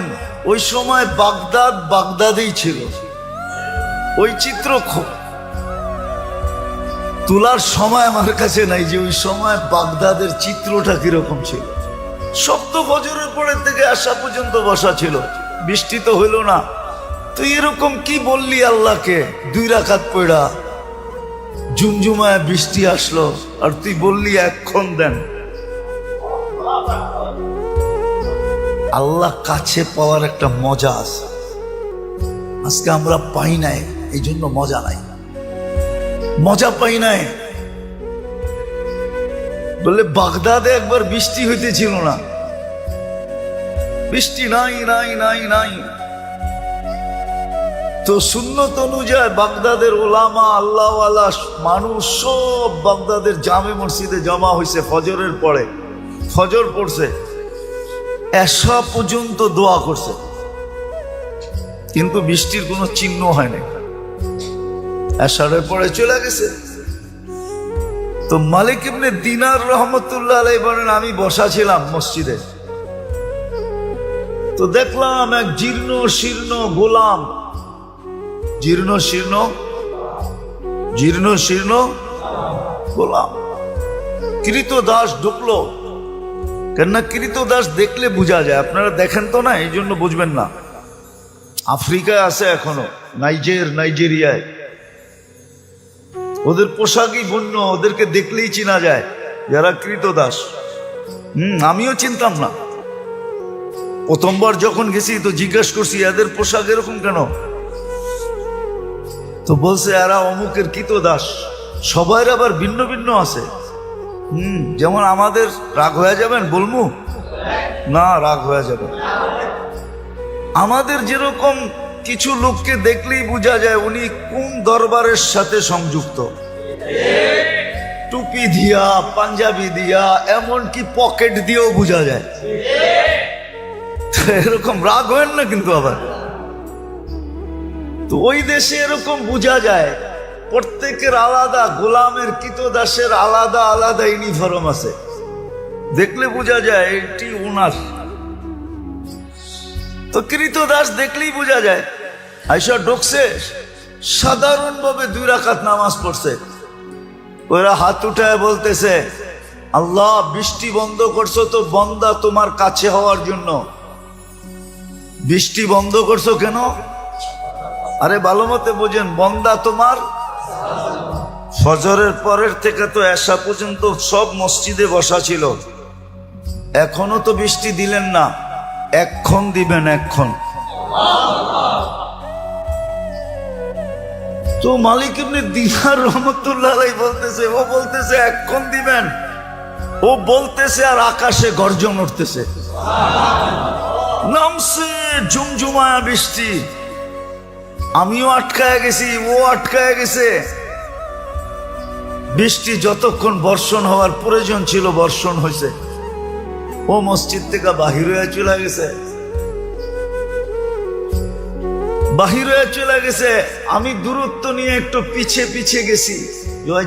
ওই সময় বাগদাদ বাগদাদেই ছিল। ওই চিত্র তোলার সময় আমার কাছে নাই যে ওই সময় বাগদাদের চিত্রটা কিরকম ছিল। সব তো ফজরের পরের থেকে আসা পর্যন্ত বসা ছিল, বৃষ্টি তো হইল না। তুই এরকম কি বললি আল্লাহকে? 2 রাকাত পড়া ঝুমঝুমায় বৃষ্টি আসলো আর তুই বললি এখন দেন। আল্লাহ কাছে পাওয়ার একটা মজা আছে, আজকে আমরা পাই নাই, এই জন্য মজা নাই, মজা পাই নাই। বলে বাগদাদে একবার বৃষ্টি হইতেছিল না, বৃষ্টি নাই নাই নাই নাই। তো সুন্নত অনুযায়ী বাগদাদের ওলামা আল্লাহওয়ালা মানুষ সব বাগদাদের জামে মসজিদে জমা হয়েছে ফজরের পরে। ফজর পড়ছে, এশা পর্যন্ত দোয়া করছে, কিন্তু বৃষ্টির কোনো চিহ্ন হয়নি। এশারের পরে চলে গেছে। তো মালিক ইবনে দিনার রহমতুল্লাহ আলাইহি বলেন আমি বসা ছিলাম মসজিদে, তো দেখলাম এক জীর্ণ শীর্ণ গোলাম, জীর্ণ শীর্ণ গোলাম কৃতদাস ঢুকলো। কেননা কৃতদাস দেখলে বোঝা যায়, আপনারা দেখেন তো না, এই জন্য বুঝবেন না। আফ্রিকায় আছে এখনো, নাইজেরিয়ায় ওদের পোশাকই বন্য, ওদেরকে দেখলেই চেনা যায় যারা কৃতদাস। আমিও চিনতাম না, প্রথমবার যখন গেছি তো জিজ্ঞাসা করছি এদের পোশাক এরকম কেন? তো বলছে এরা অমুকের কৃতদাস। সবার আবার ভিন্ন ভিন্ন আছে। যেমন আমাদের রাগ হয়ে যাবেন বলবো না, রাগ হয়ে যাবে। আমাদের যেরকম কিছু লোককে দেখলেই বোঝা যায় উনি কোন দরবারের সাথে সংযুক্ত, টুপি দিয়া, পাঞ্জাবি দিয়া, এমনকি পকেট দিয়েও বোঝা যায়। এরকম রাগ হয় না কিন্তু আবার। তো ওই দেশে এরকম বোঝা যায়, প্রত্যেকের আলাদা, গোলামের কৃতদাসের আলাদা আলাদা ইউনিফর্ম আছে, দেখলে বোঝা যায় এটি ওনার। তো কৃতদাস দেখলেই বোঝা যায়। আইসা ঢুকছে, সাধারণভাবে 2 রাকাত নামাজ পড়ছে। ওরা হাত উঠায় বলতেছে আল্লাহ বৃষ্টি বন্ধ করছো তো বন্দা তোমার কাছে হওয়ার জন্য। বৃষ্টি বন্ধ করছো কেন? আরে ভালো মতে বোঝেন, বন্দা তোমার ফজরের পরের থেকে তো এশা পর্যন্ত সব মসজিদে বসা ছিল। এখনো তো বৃষ্টি দিলেন না, এক্ষণ দিবেন, এক্ষণ। তো মালিক ইবনে দিনার রহমতুল্লাহ আলাইহি বলতেছে, ও বলতেছে এক্ষণ দিবেন, ও বলতেছে আর আকাশে গর্জন উঠতেছে, নামছে ঝুমঝুমায়া বৃষ্টি। আমিও আটকায় গেছি, ও আটকায় গেছে। বৃষ্টি যতক্ষণ বর্ষণ হওয়ার প্রয়োজন ছিল বর্ষণ হয়েছে। ও মসজিদ থেকে বাহির হয়ে চলে গেছে, বাহির হয়ে চলে গেছে। আমি দূরত্ব নিয়ে একটু পিছে পিছে গেছি,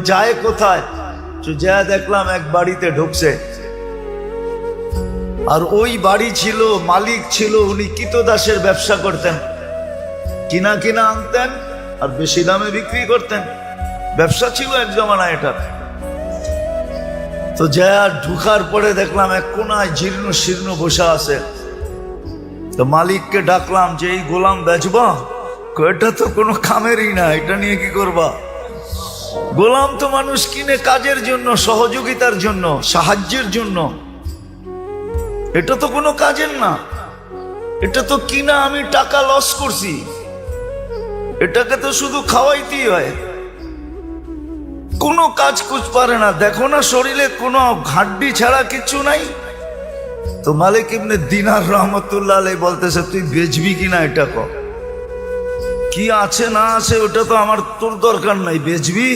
যায় কোথায়। যা দেখলাম এক বাড়িতে ঢুকছে, আর ওই বাড়ি ছিল, মালিক ছিল, উনি কিতদাসের ব্যবসা করতেন, কিনা কিনা আনতেন আর বেশি দামে বিক্রি করতেন। ব্যবসা ছিল এক জমানায় এটা। তো যা ঢুকার পরে দেখলাম এক কোনায় জীর্ণ শীর্ণ বসা আছে। তো মালিককে ডাকলাম যে এই গোলাম বেচবা? এটা তো কোনো কামেরই না, এটা নিয়ে কি করবা? গোলাম তো মানুষ কিনে কাজের জন্য, সহযোগিতার জন্য, সাহায্যের জন্য। এটা তো কোনো কাজের না, এটা তো কিনা আমি টাকা লস করছি, এটাকে তো শুধু খাওয়াইতেই হয়, কোনো কাজ কুছ পারে না। দেখো না শরীরে কোনো হাড্ডি ছাড়া কিছু নাই। তো মালিক ইবনে দিনার রহমতুল্লাহ আলাইহি বলতেছে, তুই বেচবি কিনা এটা কর, কি আছে না আছে ওটা তো আমার তোর দরকার নাই, বেচবি?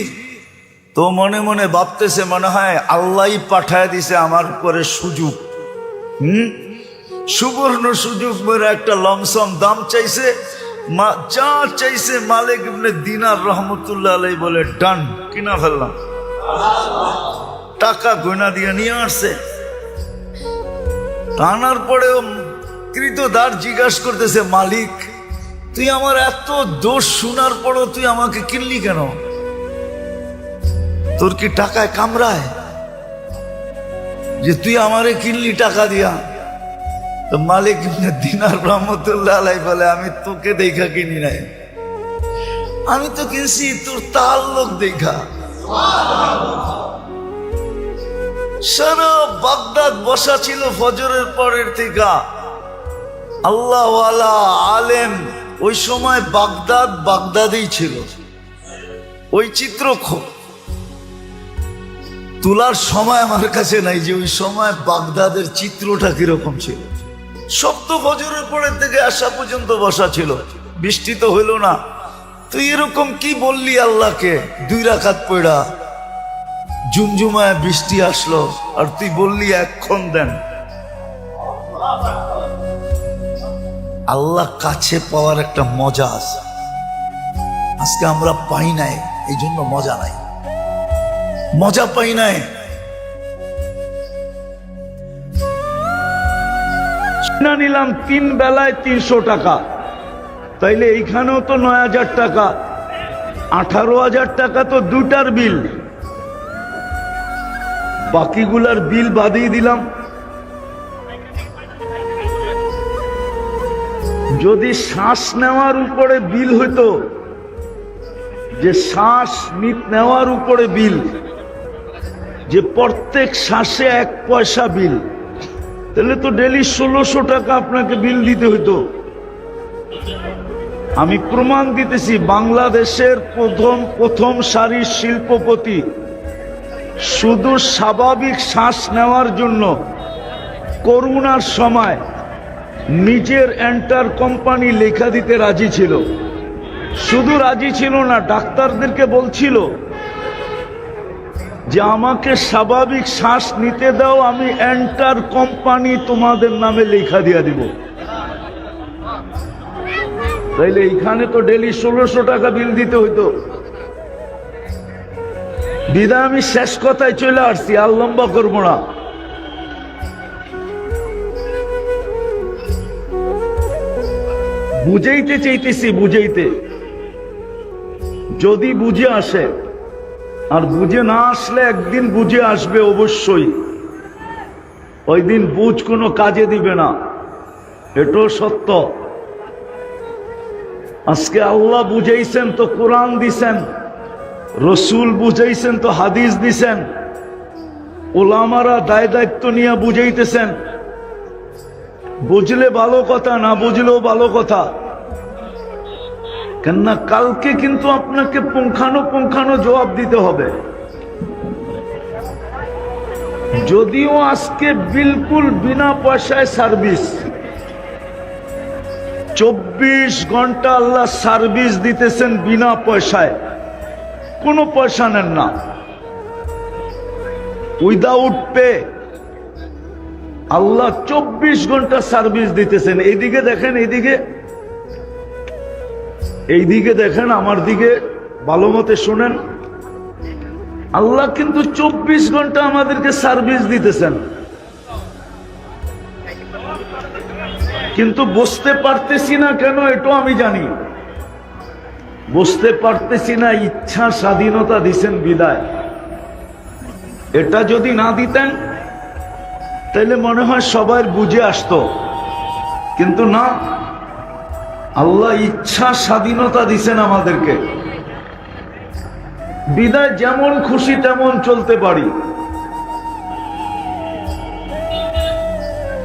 তো মনে মনে ভাবতেছে, মনে হয় আল্লাহই পাঠায় দিছে আমার উপরে সুযোগ, সুবর্ণ সুযোগ। মেরে একটা লমসম দাম চাইছে, যা চাইছে মালিক ইবনে দিনার রহমতুল্লাহ আলাইহি বলে ডান, কিনা ফেললাম। টাকা গয়না দিয়ে নিয়ে আসছে। আনার পরেও কৃতদার জিজ্ঞাসা করতেছে, মালিক তুই আমার এত দোষ শোনার পরও তুই আমাকে কিনলি কেন? তোর কি টাকায় কামড়ায় যে তুই আমারে কিনলি টাকা দিয়া? তো মালিক ইবনে দিনার রহমতুল্লাহ আলাইহি বলে, আমি তোকে দেখা কিনি নাই, আমি তো কিনছি তোর তাল্লুক দেখা। সারা বাগদাদ বসা ছিল ফজরের পরের থেকে আল্লাহওয়ালা আলেম। ওই সময় বাগদাদ বাগদাদেই ছিল। ওই চিত্র তোলার সময় আমার কাছে নাই যে ওই সময় বাগদাদের চিত্রটা কিরকম ছিল। সব তো ফজরের পরের থেকে আসা পর্যন্ত বসা ছিল, বৃষ্টি তো হইল না। তুই এরকম কি বললি আল্লাহকে? 2 রাকাত পড়া ঝুমঝুমায় বৃষ্টি আসলো আর তুই বললি এক্ষণ দেন। আল্লাহ কাছে পাওয়ার একটা মজা আছে, আজকে আমরা পাই নাই, এই জন্য মজা নাই, মজা পাই নাই। নিলাম 3 বেলায় 300 টাকা, তাইলে এইখানেও তো 9,000 টাকা, 18,000 টাকা তো দুটার বিল। বাকিগুলার বিল বাদিয়ে দিলাম। যদি শ্বাস নেওয়ার উপরে বিল হইতো, যে শ্বাস নেওয়ার উপরে বিল, যে প্রত্যেক শ্বাসে 1 পয়সা বিল, তাহলে তো ডেলি 1600 টাকা আপনাকে বিল দিতে হইতো। আমি প্রমাণ দিতেছি, বাংলাদেশের প্রথম সারির শিল্পপতি শুধু স্বাভাবিক শ্বাস নেওয়ার জন্য করোনার সময় নিজের এন্টার কোম্পানি লেখা দিতে রাজি ছিল। শুধু রাজি ছিল না, ডাক্তারদেরকে বলছিল যে আমাকে স্বাভাবিক শ্বাস নিতে দাও, আমি এন্টার কোম্পানি তোমাদের নামে লেখা দিয়ে দিব। তাইলে এইখানে তো ডেলি 1600 টাকা বিল দিতে হইতো। বিদায় আমি শেষ কথায় চলে আসছি, আর লম্বা করবো না। বুঝাইতে চাইতেছি, বুঝাইতে যদি বুঝে আসে, আর বুঝে না আসলে একদিন বুঝে আসবে অবশ্যই। ওই দিন বুঝ কোনো কাজে দিবে না, এটাও সত্য। আজকে আল্লাহ বুঝাইছেন তো কোরআন দিছেন, রসুল বুঝাইছেন তো হাদিস দিছেন, ওলামারা দায় দায়িত্ব নিয়ে বুঝাইতেছেন। বুঝলে ভালো কথা, না বুঝলেও ভালো কথা। কেননা কালকে কিন্তু আপনাকে পুঙ্খানো জবাব দিতে হবে। যদিও আজকে বিলকুল বিনা পয়সায় সার্ভিস, 24 ঘন্টা আল্লাহ সার্ভিস দিতেছেন বিনা পয়সায়, কোনো পয়সা নেন না, উইদাউট পে। আল্লাহ 24 ঘন্টা সার্ভিস দিতেছেন। এইদিকে দেখেন, এইদিকে দেখেন, আমার দিকে ভালো মতে শুনেন। আল্লাহ কিন্তু 24 ঘন্টা আমাদেরকে সার্ভিস দিতেছেন, কিন্তু বুঝতে পারতেছি না কেন, এটাও আমি জানি। বুঝতে পারতেছি না, ইচ্ছা স্বাধীনতা দিছেন বিদায়। এটা যদি না দিতেন তাহলে মনে হয় সবার বুঝে আসতো, কিন্তু না, আল্লাহ ইচ্ছা স্বাধীনতা দিছেন আমাদেরকে বিদায়, যেমন খুশি তেমন চলতে পারি।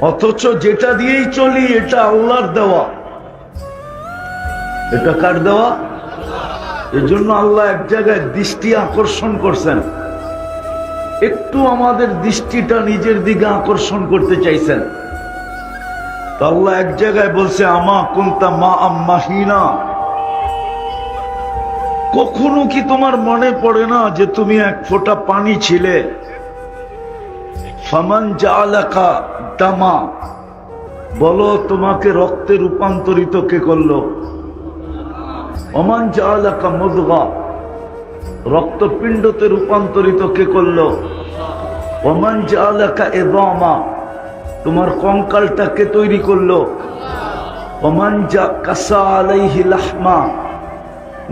অথচ যেটা দিয়েই চলি এটা আল্লাহর দেওয়া। এটা কার দেওয়া? এজন্য আল্লাহ এক জায়গায় দৃষ্টি আকর্ষণ করছেন, একটু আমাদের দৃষ্টিটা নিজের দিকে আকর্ষণ করতে চাইছেন। তো আল্লাহ এক জায়গায় বলছে, আমা কুনতা মা আম্মাহিনা, কখনো কি তোমার মনে পড়ে না যে তুমি এক ফোঁটা পানি ছিলে? ফামান জাআলাকা দামা, বলো তোমাকে রক্তে রূপান্তরিত কে করলো? ওমান জাআলাকা মুদগা, রক্তপিণ্ডতে রূপান্তরিত কে করলো? ওমান জাআলাকা ইযামা, তোমার কঙ্কালটাকে তৈরি করলো? ওমান কাসা আলাইহি লাহমা,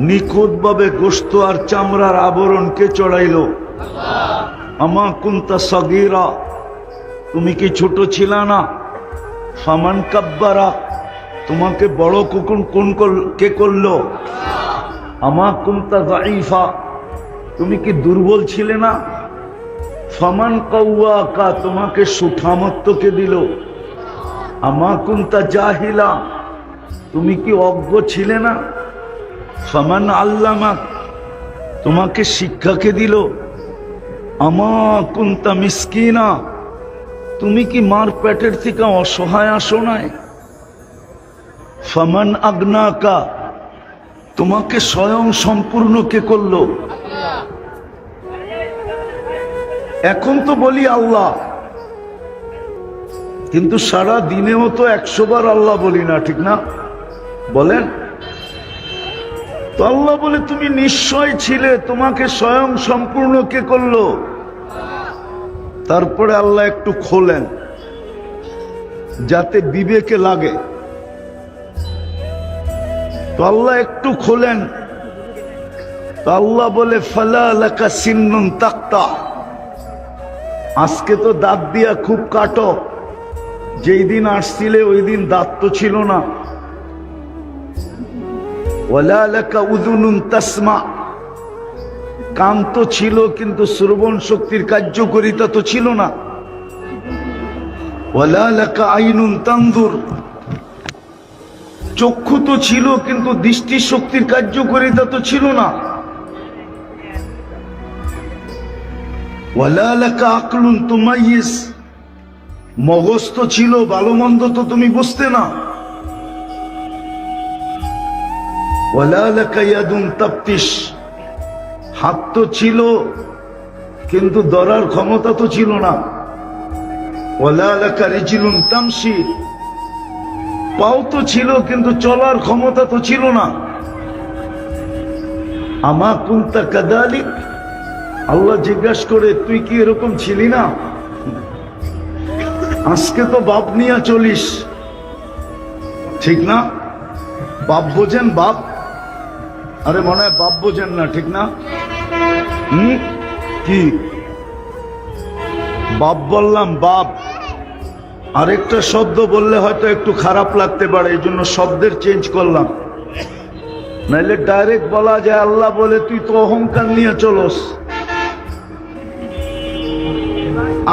নিখুঁত ভাবে গোশত আর চামড়ার আবরণ কে চড়াইলো? আমা কুনতা সগীরা, তুমি কি ছোট ছিল না? ফামান কাব্বারা, তোমাকে বড় কে করলো? আমা কুনতা যায়ীফা, তুমি কি দুর্বল ছিলে না? ফামান কাওয়াকা, তোমাকে সুঠামত্ব কে দিল? আমা কুনতা জাহিলা, তুমি কি অজ্ঞ ছিলে না? ফামান আল্লামাক, তোমাকে শিক্ষা কে দিল? আমা কুনতা মিসকিনা, তুমি কি মার পেটের থেকে অসহায় আসো নাই? ফামান আগনাকা, তোমাকে স্বয়ং সম্পূর্ণ কে করলো? এখন তো বলি আল্লাহ, কিন্তু সারা দিনেও তো 100 বার আল্লাহ বলি না, ঠিক না? বলেন তো। আল্লাহ বলে তুমি নিশ্চয় ছিলে, তোমাকে স্বয়ং সম্পূর্ণ কে করলো? তারপরে আল্লাহ একটু খোলেন যাতে বিবেকে লাগে। তো আল্লাহ একটু খোলেন, তো আল্লাহ বলে ফালা লাকা সিন্নুন তাক্তা, আজকে তো দাঁত দিয়া খুব কাটো, যেই দিন আসছিলে ওই দিন দাঁত তো ছিল না। ওয়ালা লাকা উযুনুন তাসমা, কান তো ছিল কিন্তু শ্রবণ শক্তির কার্যকারিতা তো ছিল না। ওয়ালা লাকা আইনুন তানজুর, চক্ষু তো ছিল কিন্তু দৃষ্টি শক্তির কার্যকারিতা তো ছিল না। ওয়ালা লাকা আকলুন তুমাইয়িজ, মগজ তো ছিল, ভালো মন্দ তো তুমি বুঝতে না। ওয়ালা লাকা ইয়াদুন তাফতিশ, হাত তো ছিল কিন্তু ধরার ক্ষমতা তো ছিল না। ওয়ালা লাকা রিজলুন তামশি, পাও তো ছিল কিন্তু চলার ক্ষমতা তো ছিল না। আমা কুনতা কাযালিক, আল্লাহ জিজ্ঞাসা করে তুই কি এরকম ছিলি না? আজকে তো বাপ নিয়ে চলিস, ঠিক না? বাপ বোঝেন? বাপ, আরে মনে হয় বাপ বোঝেন না, ঠিক না? কি বাপ বললাম? বাপ আরেকটা শব্দ বললে হয়তো একটু খারাপ লাগতে পারে, এই জন্য শব্দের চেঞ্জ করলাম। নাইলে ডাইরেক্ট বলা যায় আল্লাহ বলে তুই তো অহংকার নিয়ে চলস।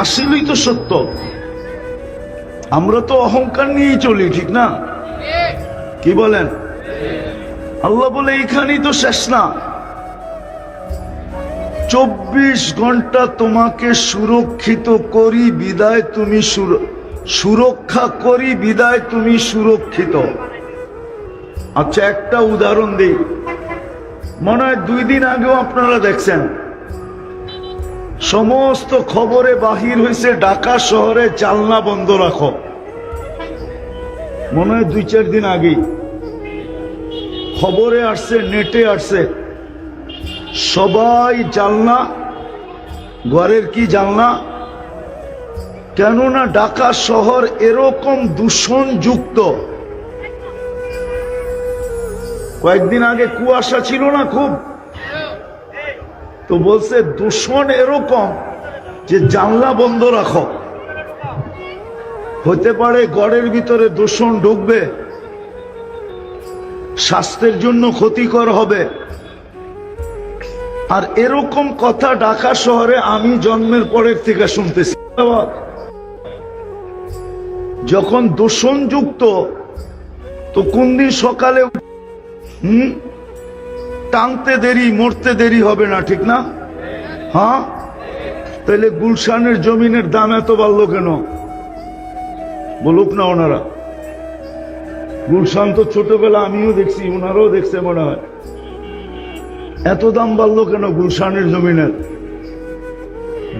আসলেই তো সত্য, আমরা তো অহংকার নিয়েই চলি, ঠিক না? কি বলেন? আল্লাহ বলে এইখানেই তো শেষ না, 24 ঘন্টা তোমাকে সুরক্ষিত করি বিদায় তুমি সুরক্ষা করি বিদায় তুমি সুরক্ষিত। আচ্ছা, একটা উদাহরণ দিই। মনে হয় 2 দিন আগেও আপনারা দেখছেন, সমস্ত খবরে বাহির হয়েছে ঢাকা শহরে জানলা বন্ধ রাখো। মনে হয় 2-4 দিন আগেই খবরে আসছে, নেটে আসছে, সবাই জানলা, ঘরের কি জানলা, কেননা ঢাকা শহর এরকম দূষণযুক্ত। কয়েকদিন আগে কুয়াশা ছিল না খুব, তো বলছে দূষণ এরকম যে জানলা বন্ধ রাখো। হতে পারে ঘরের ভিতরে দূষণ ঢুকবে, স্বাস্থ্যের জন্য ক্ষতিকর হবে। আর এরকম কথা ঢাকা শহরে আমি জন্মের পরের থেকে শুনতেছি। যখন দূষণযুক্ত, তো কোন দিন সকালে টানতে দেরি, মরতে দেরি হবে না, ঠিক না? হ্যাঁ, তাহলে গুলশানের জমিনের দাম এত বাড়লো কেন? বলুক না ওনারা। গুলশান তো ছোটবেলা আমিও দেখছি, ওনারাও দেখছে মনে হয়। এত দাম বাড়লো কেন গুলশানের জমিনের?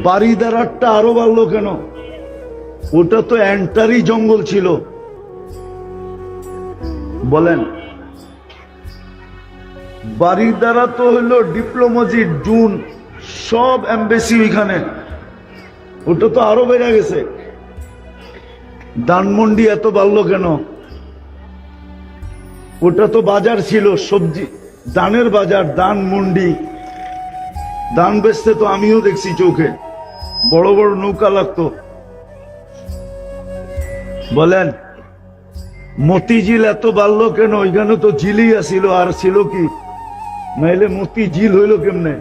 বাড়িদারারটা আরো বাড়লো কেন? ওটা তো এন্টারি জঙ্গল ছিল। বলেন, বাড়িদারা তো হইলো ডিপ্লোমাজি, জুন সব এমবেসি ওইখানে, ওটা তো আরো বেড়ে গেছে। ধানমন্ডি এত বাড়লো কেন? ওটা তো বাজার ছিল, সবজি দানের বাজার, ধানমন্ডি। ধান বেচতে তো আমিও দেখছি চোখে, বড় বড় নৌকা লাগতো। বলেন, মতিঝিল এত বাড়লো কেন? ওইখানে তো ঝিলই আসিল, আর ছিল কি? নাইলে মতিঝিল হইল কেমনে?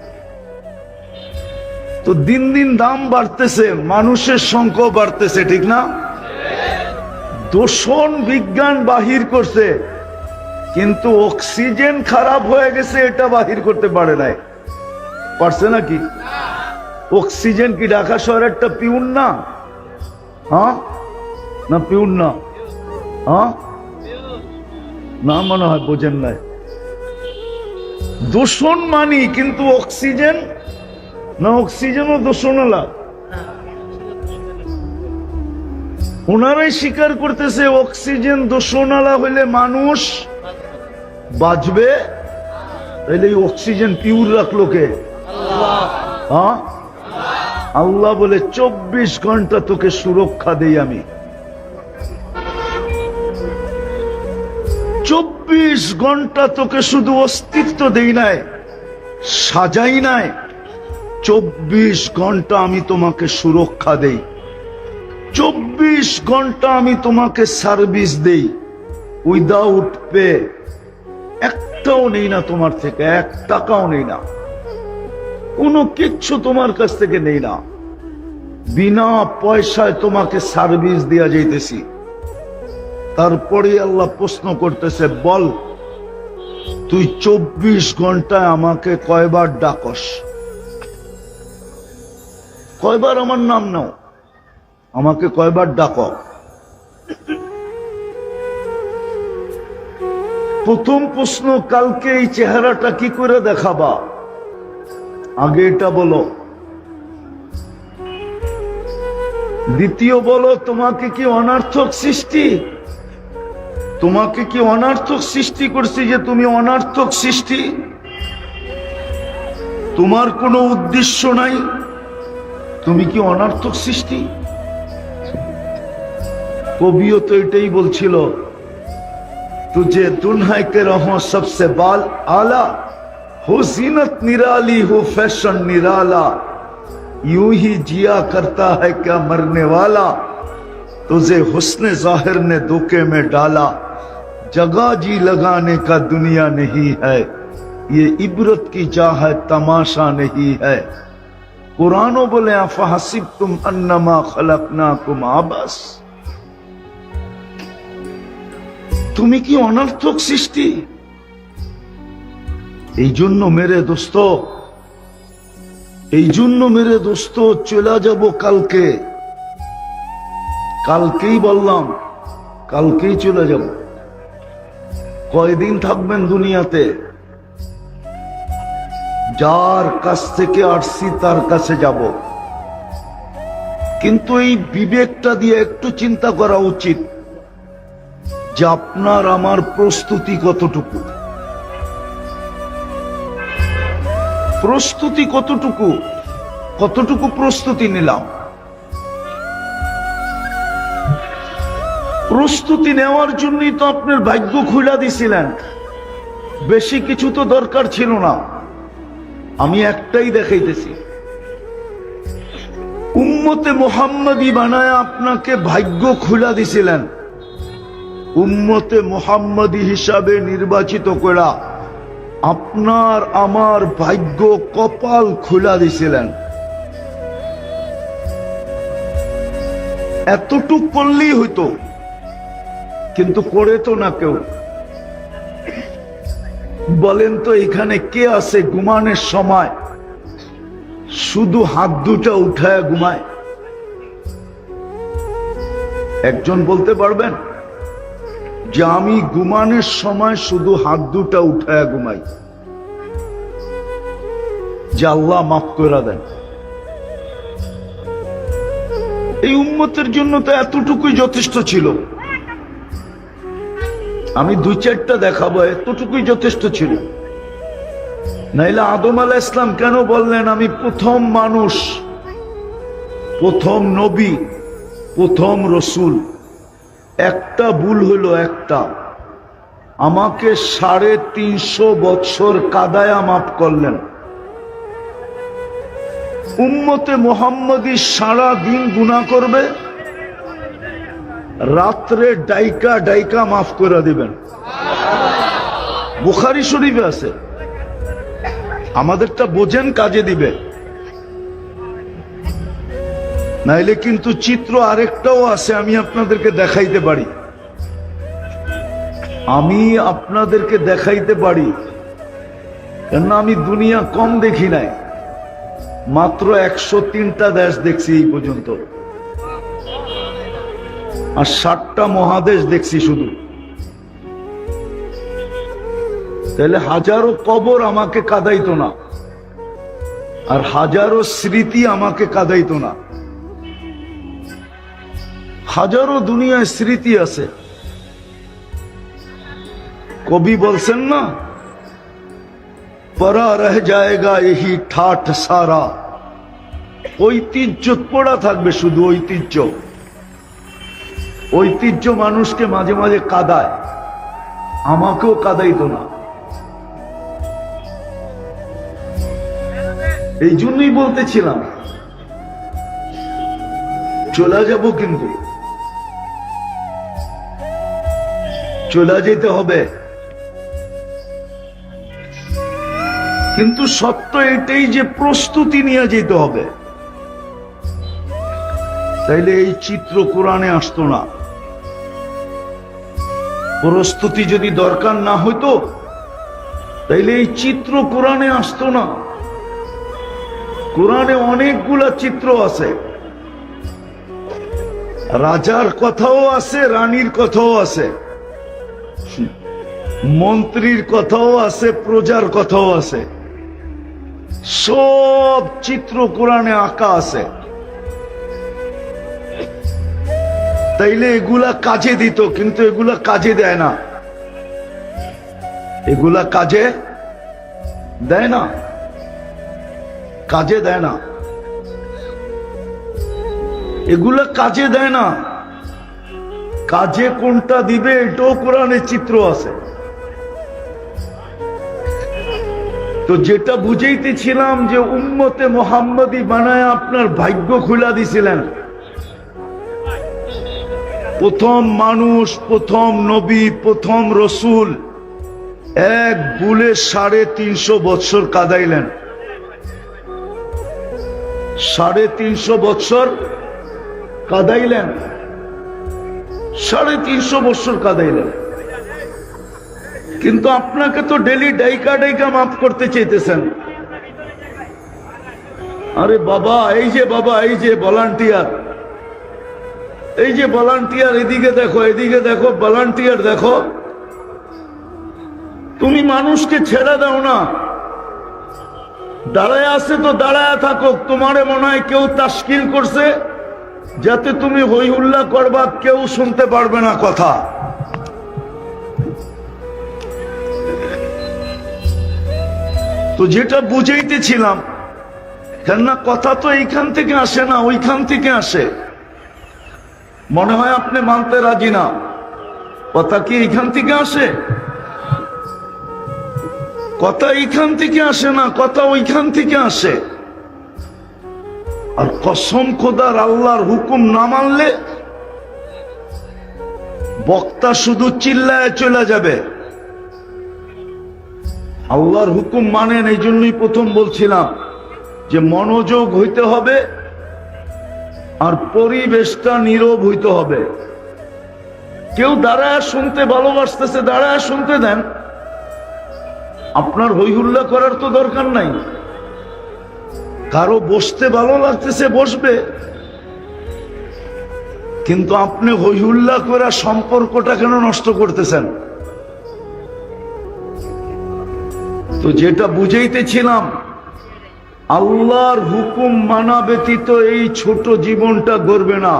তো দিন দিন দাম বাড়তেছে, মানুষের সংখ্যা বাড়তেছে, ঠিক না? দূষণ বিজ্ঞান বাহির করছে, কিন্তু অক্সিজেন খারাপ হয়ে গেছে এটা বাহির করতে পারে নাই। পারছে নাকি? অক্সিজেন কি ঢাকা শহরের একটা পিউন না? হ্যাঁ না, পিউন না? হ্যাঁ না, মনে হয় বোঝেন নাই। দূষণ মানি, কিন্তু অক্সিজেন না, অক্সিজেনও দূষণ আলা। ওনারাই স্বীকার করতেছে অক্সিজেন দূষণ আলা হইলে মানুষ বাঁচবে। তাইলে এই অক্সিজেন পিউর রাখলো কে? হ্যাঁ, আল্লাহ বলে 24 ঘন্টা তোকে সুরক্ষা দেই আমি। 24 ঘন্টা তোকে শুধু অস্তিত্ব দেই নাই, সাজাই নাই, 24 ঘন্টা আমি তোমাকে সুরক্ষা দেই, 24 ঘন্টা আমি তোমাকে সার্ভিস দেই, উইদাউট পে। একটাও নেই না তোমার থেকে, 1 টাকাও নেই না, কোনো কিচ্ছু তোমার কাছ থেকে নেই না, বিনা পয়সায় তোমাকে সার্ভিস দেয়া যাইতেছি। তারপরে আল্লাহ প্রশ্ন করতেছে, বল তুই 24 ঘন্টায় আমাকে কয়বার ডাকস? কয়বার আমার নাম নাও? আমাকে কয়বার ডাক? প্রথম প্রশ্ন, কালকে এই চেহারাটা কি করে দেখাবা? আগে এটা বলো। দ্বিতীয় বলো, তোমাকে কি অনার্থক সৃষ্টি? তোমাকে কি অনার্থক সৃষ্টি করছি যে তুমি অনার্থক সৃষ্টি? তোমার কোনো উদ্দেশ্য নাই, তুমি কি অনার্থক সৃষ্টি? কবিও তো এটাই বলছিল, तुझे दुनिया के रहो सबसे बाल आला, हो जीनत निराली, हो फैशन निराला, यूं ही जिया करता है क्या मरने वाला, तुझे हुस्न जाहिर ने धोखे में डाला, जगह जी लगाने का दुनिया नहीं है, ये इबरत की चाह है, तमाशा नहीं है। कुरानो बोले अफहसिबतुम अन्नमा खलकनाकुम आबास, তুমি কি অনর্থক সৃষ্টি? এই জন্য মেরে দোস্ত, এই জন্য মেরে দোস্ত চলে যাব কালকে, কালকেই বললাম, কালকেই চলে যাব। কয়দিন থাকবেন দুনিয়াতে? যার কাছ থেকে আসছি তার কাছে যাব। কিন্তু এই বিবেকটা দিয়ে একটু চিন্তা করা উচিত যে আপনার আমার প্রস্তুতি কতটুকু, প্রস্তুতি কতটুকু, কতটুকু প্রস্তুতি নিলাম। প্রস্তুতি নেওয়ার জন্যই তো আপনার ভাগ্য খুলে দিছিলেন, বেশি কিছু তো দরকার ছিল না। আমি একটাই দেখাইতেছি, উম্মতে মুহাম্মাদি বানায় আপনাকে ভাগ্য খুলে দিছিলেন, উম্মতে মুহাম্মাদি হিসাবে নির্বাচিত করা আপনার আমার ভাগ্য কপাল খুলে দিছিলেন। এতটুক করলেই হইতো, কিন্তু করে তো না কেউ। বলেন তো এখানে কে আছে ঘুমানোর সময় শুধু হাত দুটা উঠায় ঘুমায়? একজন বলতে পারবেন যে আমি ঘুমানোর সময় শুধু হাত দুটা উঠায় ঘুমাই, যে আল্লাহ মাফ করে দেন? এই উম্মতের জন্য তো এতটুকুই যথেষ্ট ছিল। আমি দুই চারটা দেখাবো, এতটুকুই যথেষ্ট ছিল। নাইলে আদম আলাইহিস সালাম কেন বললেন আমি প্রথম মানুষ, প্রথম নবী, প্রথম রসুল? একটা ভুল হলো, একটা, আমাকে 350 বছর কাদায়া মাফ করলেন। উম্মতে মুহাম্মাদি সারা দিন গুনাহ করবে, রাত্রে ডাইকা ডাইকা মাফ করে দিবেন। বুখারী শরীফে আছে। আমাদেরটা বোঝেন, কাজে দিবে। নাইলে কিন্তু চিত্র আরেকটাও আছে, আমি আপনাদেরকে দেখাইতে পারি, আমি আপনাদেরকে দেখাইতে পারি। কেননা আমি দুনিয়া কম দেখি নাই, মাত্র 103টা দেশ দেখছি এই পর্যন্ত, আর 60টা মহাদেশ দেখছি শুধু। তাহলে হাজারো কবর আমাকে কাঁদাইতো না, আর হাজারো স্মৃতি আমাকে কাঁদাইতো না। হাজারো দুনিয়ায় স্মৃতি আছে। কবি বলছেন না, পরা রহ জায়েগা यही ঠাট সারা, ঐতিহ্য পড়া থাকবে, শুধু ঐতিহ্য। ঐতিহ্য মানুষকে মাঝে মাঝে কাঁদায়, আমাকেও কাঁদাইতো না। এই জন্যই বলতেছিলাম চলে যাব, কিন্তু চলে যেতে হবে। কিন্তু সত্য এটাই যে প্রস্তুতি নিয়ে যেতে হবে, তাইলে এই চিত্র কোরআনে আসতো না। প্রস্তুতি যদি দরকার না হইতো তাইলে এই চিত্র কোরআনে আসতো না। কোরআনে অনেকগুলা চিত্র আছে, রাজার কথাও আছে, রানীর কথাও আছে, মন্ত্রীর কথাও আছে, প্রজার কথাও আছে। সব চিত্র কোরআনে আঁকা আছে। তাইলে এগুলা কাজে দিত, কিন্তু এগুলা কাজে দেয় না, এগুলা কাজে দেয় না, কাজে দেয় না, এগুলা কাজে দেয় না। কাজে কোনটা দিবে এটাও কোরআনে চিত্র আছে। তো যেটা বুঝাইতেছিলাম যে উম্মতে মুহাম্মাদি বানায় আপনার ভাগ্য খুলা দিছিলেন, প্রথম মানুষ, প্রথম নবী, প্রথম রসুল এক ভুলে 350 বৎসর কাঁদাইলেন। 350 বৎসর কাঁদাইলেন, 350 বৎসর কাঁদাইলেন। কিন্তু আপনাকে তো ডেলি ডাইকা ডাইকা মাফ করতে চাইতেছেন। আরে বাবা, এই যে বাবা, এই যে ভলান্টিয়ার, এই যে ভলান্টিয়ার, এদিকে দেখো, এদিকে দেখো, ভলান্টিয়ার দেখো। তুমি মানুষকে ছেড়ে দাও না, দাঁড়ায় আছে তো দাঁড়ায় থাকো। তোমারে মনে হয় কেউ তাশকিল করছে যাতে তুমি হই হুল্লা করবা, কেউ শুনতে পারবে না কথা। তো যেটা বুঝাইতেছিলাম, কেননা কথা তো এইখান থেকে আসে না, ওইখান থেকে আসে। মনে হয় আপনি মানতে রাজি না, কথা কি এইখান থেকে আসে? কথা এইখান থেকে আসে না, কথা ওইখান থেকে আসে। আর কসম খোদার, আল্লাহর হুকুম না মানলে বক্তা শুধু চিল্লায় চলে যাবে। আল্লাহর হুকুম মানেন, এই জন্যই প্রথম বলছিলাম যে মনোযোগ হইতে হবে আর পরিবেশটা নীরব হইতে হবে। কেউ দাঁড়ায় শুনতে ভালোবাসতেছে, দাঁড়ায় শুনতে দেন, আপনার হইহুল্লা করার তো দরকার নাই। কারো বসতে ভালো লাগতেছে বসবে, কিন্তু আপনি হইহুল্লা করে সম্পর্কটা কেন নষ্ট করতেছেন? তো যেটা বুঝাইতেছিলাম, আল্লাহর হুকুম মানা ব্যতীত এই ছোট জীবনটা গড়বে না।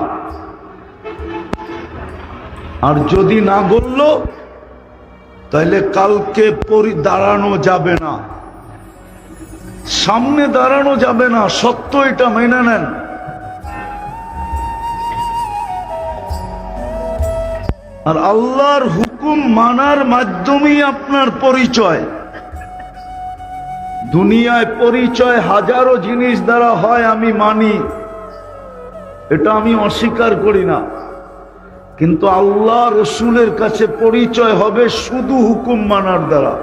আর যদি না গড়ল তাহলে কালকে দাঁড়ানো যাবে না, সামনে দাঁড়ানো যাবে না। সত্য এটা মেনে নেন। আর আল্লাহর হুকুম মানার মাধ্যমেই আপনার পরিচয়। দুনিয়ায় পরিচয় হাজারো জিনিস দ্বারা হয়, আমি মানি, এটা আমি অস্বীকার করি না। কিন্তু আল্লাহ রসুলের কাছে পরিচয় হবে শুধু হুকুম মানার দ্বারা।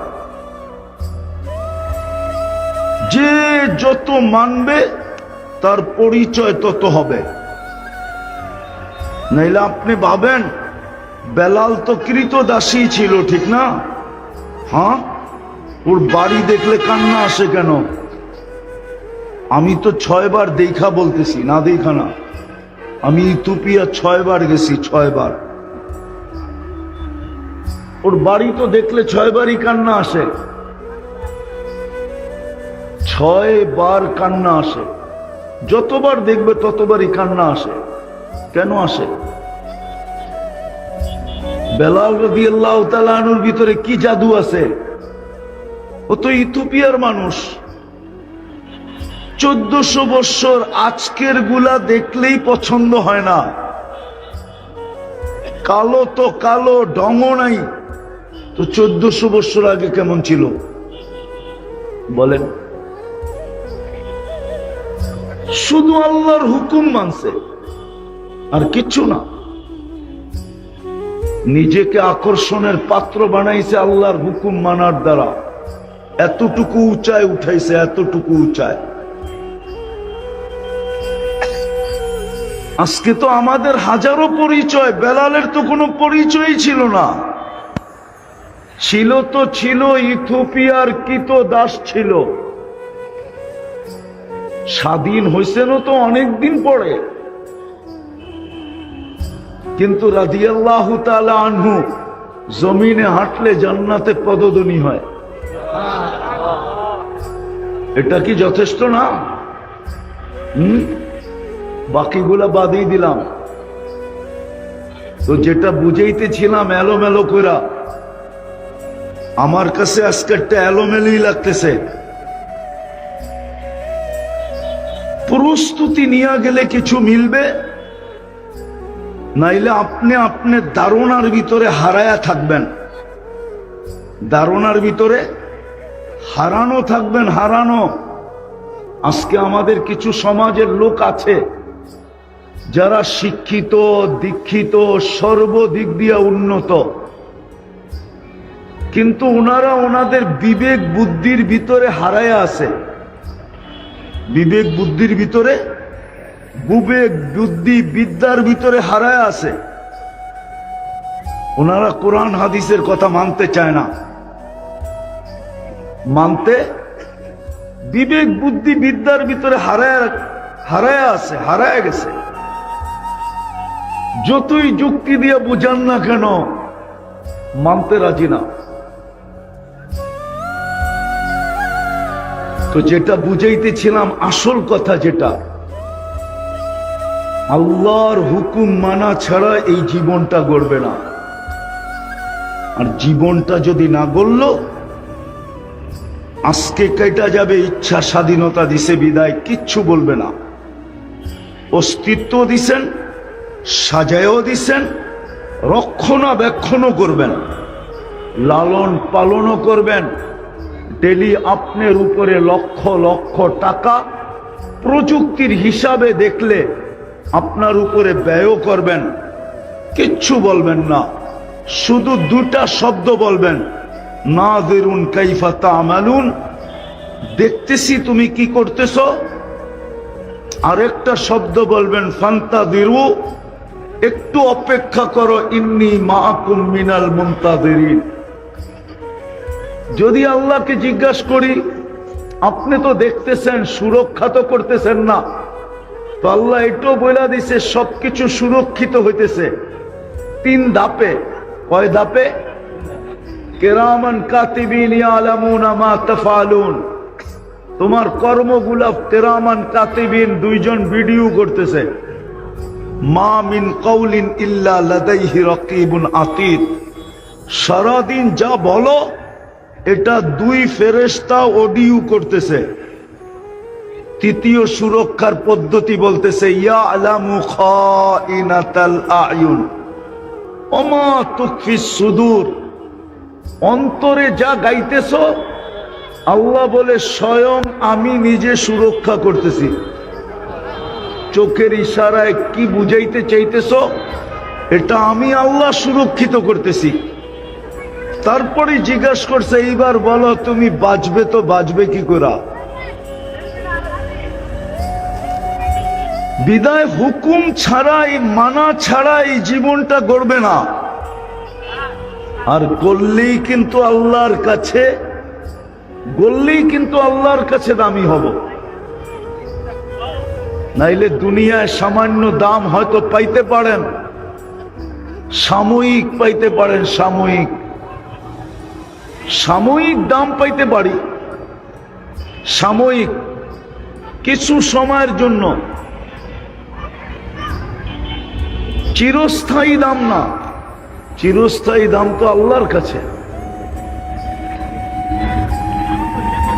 যে যত মানবে তার পরিচয় তত হবে। নাইলে আপনি ভাবেন বেলাল তো কৃতদাসী ছিল, ঠিক না? হ্যাঁ, ওর বাড়ি দেখলে কান্না আসে কেন? আমি তো 6 বার দেখা বলতেছি, না দেখা না। আমি ইথিওপিয়া 6 বার গেছি, 6 বার। ওর বাড়ি তো দেখলে 6 বারই কান্না আসে, 6 বার কান্না আসে। যতবার দেখবে ততবারই কান্না আসে। কেন আসে? বেলাল রাদিয়াল্লাহু তাআলা আনহুর ভিতরে কি জাদু আছে? ও তো ইথিওপিয়ার মানুষ। 1400 বছর আজকের গুলা দেখলেই পছন্দ হয় না। কালো তো কালো, ঢঙ নাই। তো 1400 বছর আগে কেমন ছিল বলেন? শুধু আল্লাহর হুকুম মানছে, আর কিচ্ছু না। নিজেকে আকর্ষণের পাত্র বানাইছে আল্লাহর হুকুম মানার দ্বারা। এতটুকু উঁচায় উঠাইছে, এতটুকু উঁচায়। আজকে তো আমাদের হাজারো পরিচয়, বেলালের তো কোনো পরিচয়ই ছিল না। ছিল তো ছিল, ইথিওপিয়ার কৃতদাস ছিল। স্বাধীন হয়েছেন তো অনেকদিন পরে, কিন্তু রাদিয়াল্লাহু তাআলা আনহু জমিনে হাঁটলে জান্নাতে পদধ্বনি হয়। এটা কি যথেষ্ট না? বাকিগুলা বাদই দিলাম। তো যেটা বুঝাইতেছিলাম এলোমেলো কইরা, আমার কাছে আজকেরটা এলোমেলোই লাগতেছে। প্রস্তুতি নিয়ে গেলে কিছু মিলবে, নাইলে আপনি আপনার ধারণার ভিতরে হারায়া থাকবেন। ধারণার ভিতরে হারানো থাকবেন, হারানো। আজকে আমাদের কিছু সমাজের লোক আছে যারা শিক্ষিত দীক্ষিত সর্বদিক দিয়ে উন্নত, কিন্তু ওনারা ওনাদের বিবেক বুদ্ধির ভিতরে হারায় আছে। বিবেক বুদ্ধির ভিতরে, বিবেক বুদ্ধি বিদ্যার ভিতরে হারায় আছে। ওনারা কোরআন হাদিসের কথা মানতে চায় না, মানতে বিবেক বুদ্ধি বিদ্যার ভিতরে হারায় আছে, হারায় গেছে। যতই যুক্তি দিয়ে বুঝান না কেন মানতে রাজি না। তো যেটা বুঝাইতেছিলাম, আসল কথা যেটা, আল্লাহর হুকুম মানা ছাড়া এই জীবনটা গড়বে না। আর জীবনটা যদি না গড়ল, আজকে কেটে যাবে। ইচ্ছা স্বাধীনতা দিছে বিদায়, কিচ্ছু বলবে না। অস্তিত্ব দিছেন, সাজায়ও দিছেন, রক্ষণাবেক্ষণও করবেন, লালন পালনও করবেন। ডেলি আপনার উপরে লক্ষ লক্ষ টাকা প্রযুক্তির হিসাবে দেখলে আপনার উপরে ব্যয়ও করবেন, কিচ্ছু বলবেন না। শুধু দুটা শব্দ বলবেন, নাযিরুন কাইফা তা'মালুন, দেখতেছি তুমি কি করতেছ। আরেকটা শব্দ বলবেন, ফান্তাযিরু, একটু অপেক্ষা করো, ইন্নী মাআকুম মিনাল মুনতাযিরিন। যদি আল্লাহকে জিজ্ঞাসা করি, আপনি তো দেখতেছেন, সুরক্ষা তো করতেছেন না, তো আল্লাহ এটাও বলে দিছে সবকিছু সুরক্ষিত হইতেছে 3 ধাপে। কয় ধাপে? কিরামান কাতিবিন ইয়ালামুনা মা তাফআলুন। তোমার কর্মগুলা কিরামান কাতিবিন 2 জন ভিডিও করতেছে। মা মিন কাউলিন ইল্লা লাদাইহি রাকিবুন আতীদ। সারাদিন যা বলো এটা 2 ফেরেশতা অডিও করতেছে। তৃতীয় সুরক্ষার পদ্ধতি বলতেছে, ইয়ালামু খাইনাতাল আয়ুন ওমা তুখফিস সুদূর। অন্তরে যা গাইতেছ, আল্লাহ বলে স্বয়ং আমি নিজে সুরক্ষা করতেছি। চোখের ইশারায় কি বুঝাইতে চাইতেছ, এটা আমি আল্লাহ সুরক্ষিত করতেছি। তারপরে জিজ্ঞাসা করছে, এইবার বলো তুমি বাঁচবে তো বাঁচবে কি করে? বিদায় হুকুম ছাড়াই, মানা ছাড়া এই জীবনটা গড়বে না। আর গড়লেই কিন্তু আল্লাহর কাছে, গড়লেই কিন্তু আল্লাহর কাছে দামি হব। নাইলে দুনিয়ায় সামান্য দাম হয়তো পাইতে পারেন, সাময়িক পাইতে পারেন, সাময়িক সাময়িক দাম পাইতে পারি, সাময়িক কিছু সময়ের জন্য, চিরস্থায়ী দাম না। চিরস্থায়ী দাম তো আল্লাহর কাছে,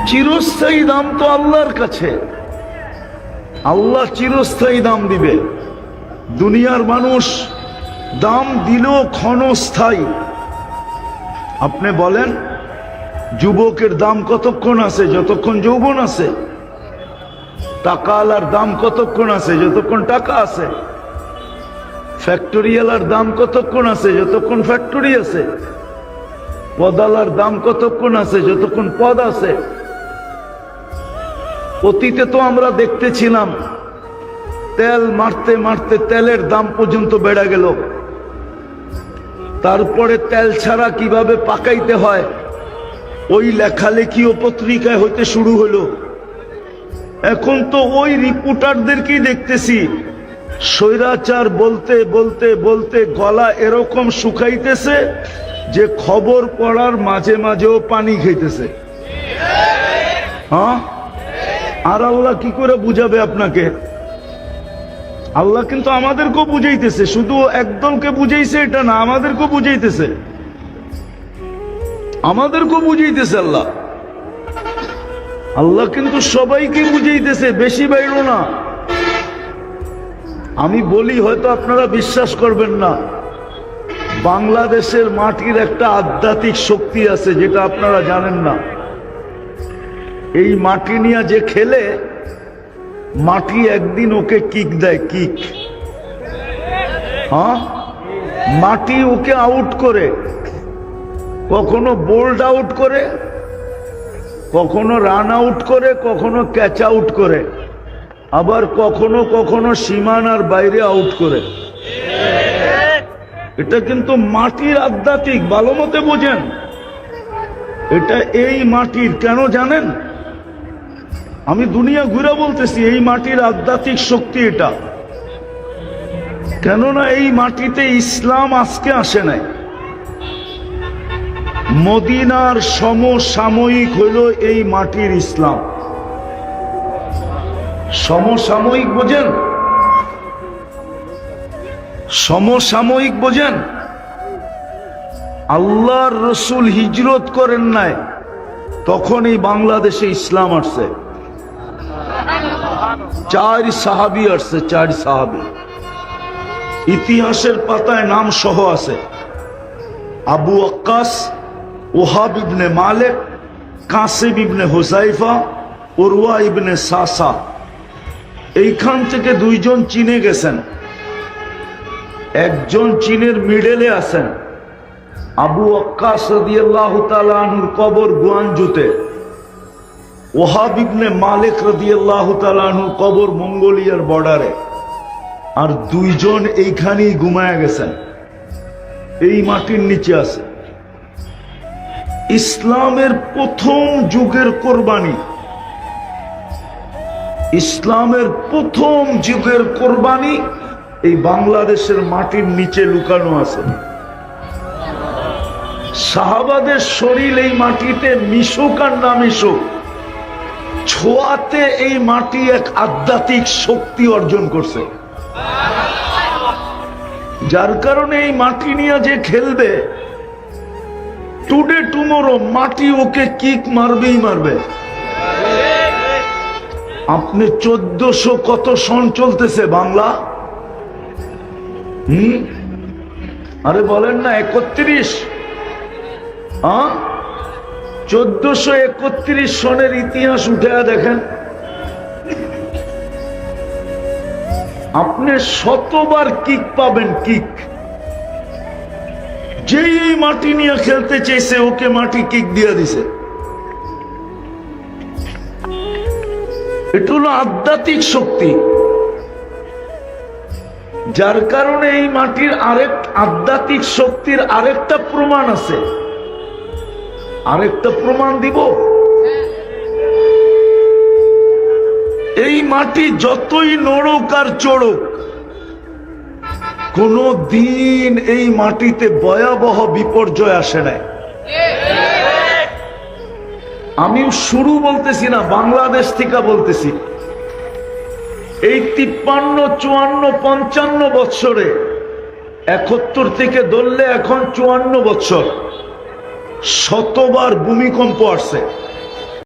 চিরস্থায়ী দাম তো আল্লাহর কাছে। আল্লাহ চিরস্থায়ী দাম দিবে। দুনিয়ার মানুষ দাম দিলেও ক্ষণস্থায়ী। আপনি বলেন, যুবকের দাম কতক্ষণ আছে? যতক্ষণ যৌবন আছে। টাকাওয়ালার দাম কতক্ষণ আছে? যতক্ষণ টাকা আছে। ফ্যাক্টরিওয়ালার দাম কতক্ষণ আছে? যতক্ষণ ফ্যাক্টরি আছে। পদালার দাম কতক্ষণ আছে? যতক্ষণ পদ আছে। অতীতে তো আমরা দেখতেছিলাম, তেল মারতে মারতে তেলের দাম পর্যন্ত বেড়ে গেল। তারপরে তেল ছাড়া কিভাবে পাকাইতে হয় ওই লেখালেখি ও পত্রিকায় হইতে শুরু হলো। এখন তো ওই রিপোর্টারদেরকেই দেখতেছি, স্বৈরাচার বলতে বলতে বলতে গলা এরকম শুকাইতেছে যে খবর পড়ার মাঝে মাঝেও পানি খাইতেছে। হ্যাঁ, আর আল্লাহ কি করে বুঝাবে আপনাকে? আল্লাহ কিন্তু আমাদেরকেও বুঝাইতেছে, শুধু একদলকে বুঝাইছে এটা না, আমাদেরকেও বুঝাইতেছে, আমাদেরকেও বুঝাইতেছে। আল্লাহ আল্লাহ কিন্তু সবাইকে বুঝাইতেছে, বেশি বাইর না। আমি বলি হয়তো আপনারা বিশ্বাস করবেন না, বাংলাদেশের মাটির একটা আধ্যাত্মিক শক্তি আছে যেটা আপনারা জানেন না। এই মাটি নিয়ে যে খেলে, মাটি একদিন ওকে কিক দেয়, কিক। হ্যাঁ, মাটি ওকে আউট করে, কখনো বোল্ড আউট করে, কখনো রান আউট করে, কখনো ক্যাচ আউট করে, আবার কখনো কখনো সীমানার বাইরে আউট করে। এটা কিন্তু মাটির আধ্যাত্মিক, ভালো মতে বোঝেন। এটা এই মাটির, কেন জানেন? আমি দুনিয়া ঘুরে বলতেছি, এই মাটির আধ্যাত্মিক শক্তি এটা। কেননা এই মাটিতে ইসলাম আজকে আসে নাই। মদিনার সমসাময়িক হইল এই মাটির ইসলাম। সমসাময়িক বোঝেন? সমসাময়িক বোঝেন? আল্লাহর রসুল হিজরত করেন নাই, তখন এই বাংলাদেশে ইসলাম আসছে। 4 সাহাবী আসছে, 4 সাহাবী। ইতিহাসের পাতায় নাম সহ আছে। আবু ওয়াক্কাস, ওহাব ইবনে মালিক, কাসিম ইবনে হুযাইফা, উরওয়া ইবনে সাসা। এইখান থেকে 2 জন চীনে গেছেন, একজন চীনের মিডলে আছেন। আবু ওয়াক্কাস রাদিয়াল্লাহু তাআলা আনহুর কবর গুয়ানজুতে, ওহাব ইবনে মালিক রাদিয়াল্লাহু তাআলা আনহুর কবর মঙ্গোলিয়ার বর্ডারে। আর 2 জন এইখানেই ঘুমায় গেছেন, এই মাটির নিচে আছে। ইসলামের প্রথম যুগের কোরবানি, ইসলামের প্রথম যুগের কোরবানি এই বাংলাদেশের মাটির নিচে লুকানো আছে। সাহাবাদের শরীর এই মাটিতে মিশুক আর না মিশুক, ছোঁয়াতে এই মাটি এক আধ্যাত্মিক শক্তি অর্জন করছে। যার কারণে এই মাটি নিয়ে যে খেলবে, টুডে টুমোরো মাটি ওকে কিক মারবেই মারবে। আপনি 1400 কত সন চলতেছে বাংলা? আরে বলেন না 31। 1431 সনের ইতিহাস উঠে দেখেন, আপনি শতবার কিক পাবেন। কিক যেই মাটি নিয়ে খেলতে চাইছে, ওকে মাটি কিক দিয়ে দিছে। এটা হলো আধ্যাত্মিক শক্তি। যার কারণে এই মাটির আরেক আধ্যাত্মিক শক্তির আরেকটা প্রমাণ আছে। আরেকটা প্রমাণ দিব। এই মাটি যতই নড়ুক আর চড়ুক, কোন দিন এই মাটিতে ভয়াবহ বিপর্যয় আসে নাই। আমি শুরু বলতেছি না, বাংলাদেশ থেকে বলতেছি। এই 53, 54, 55 বৎসরে, 71 থেকে ধরলে এখন 54 বৎসর, শতবার ভূমিকম্প আসছে।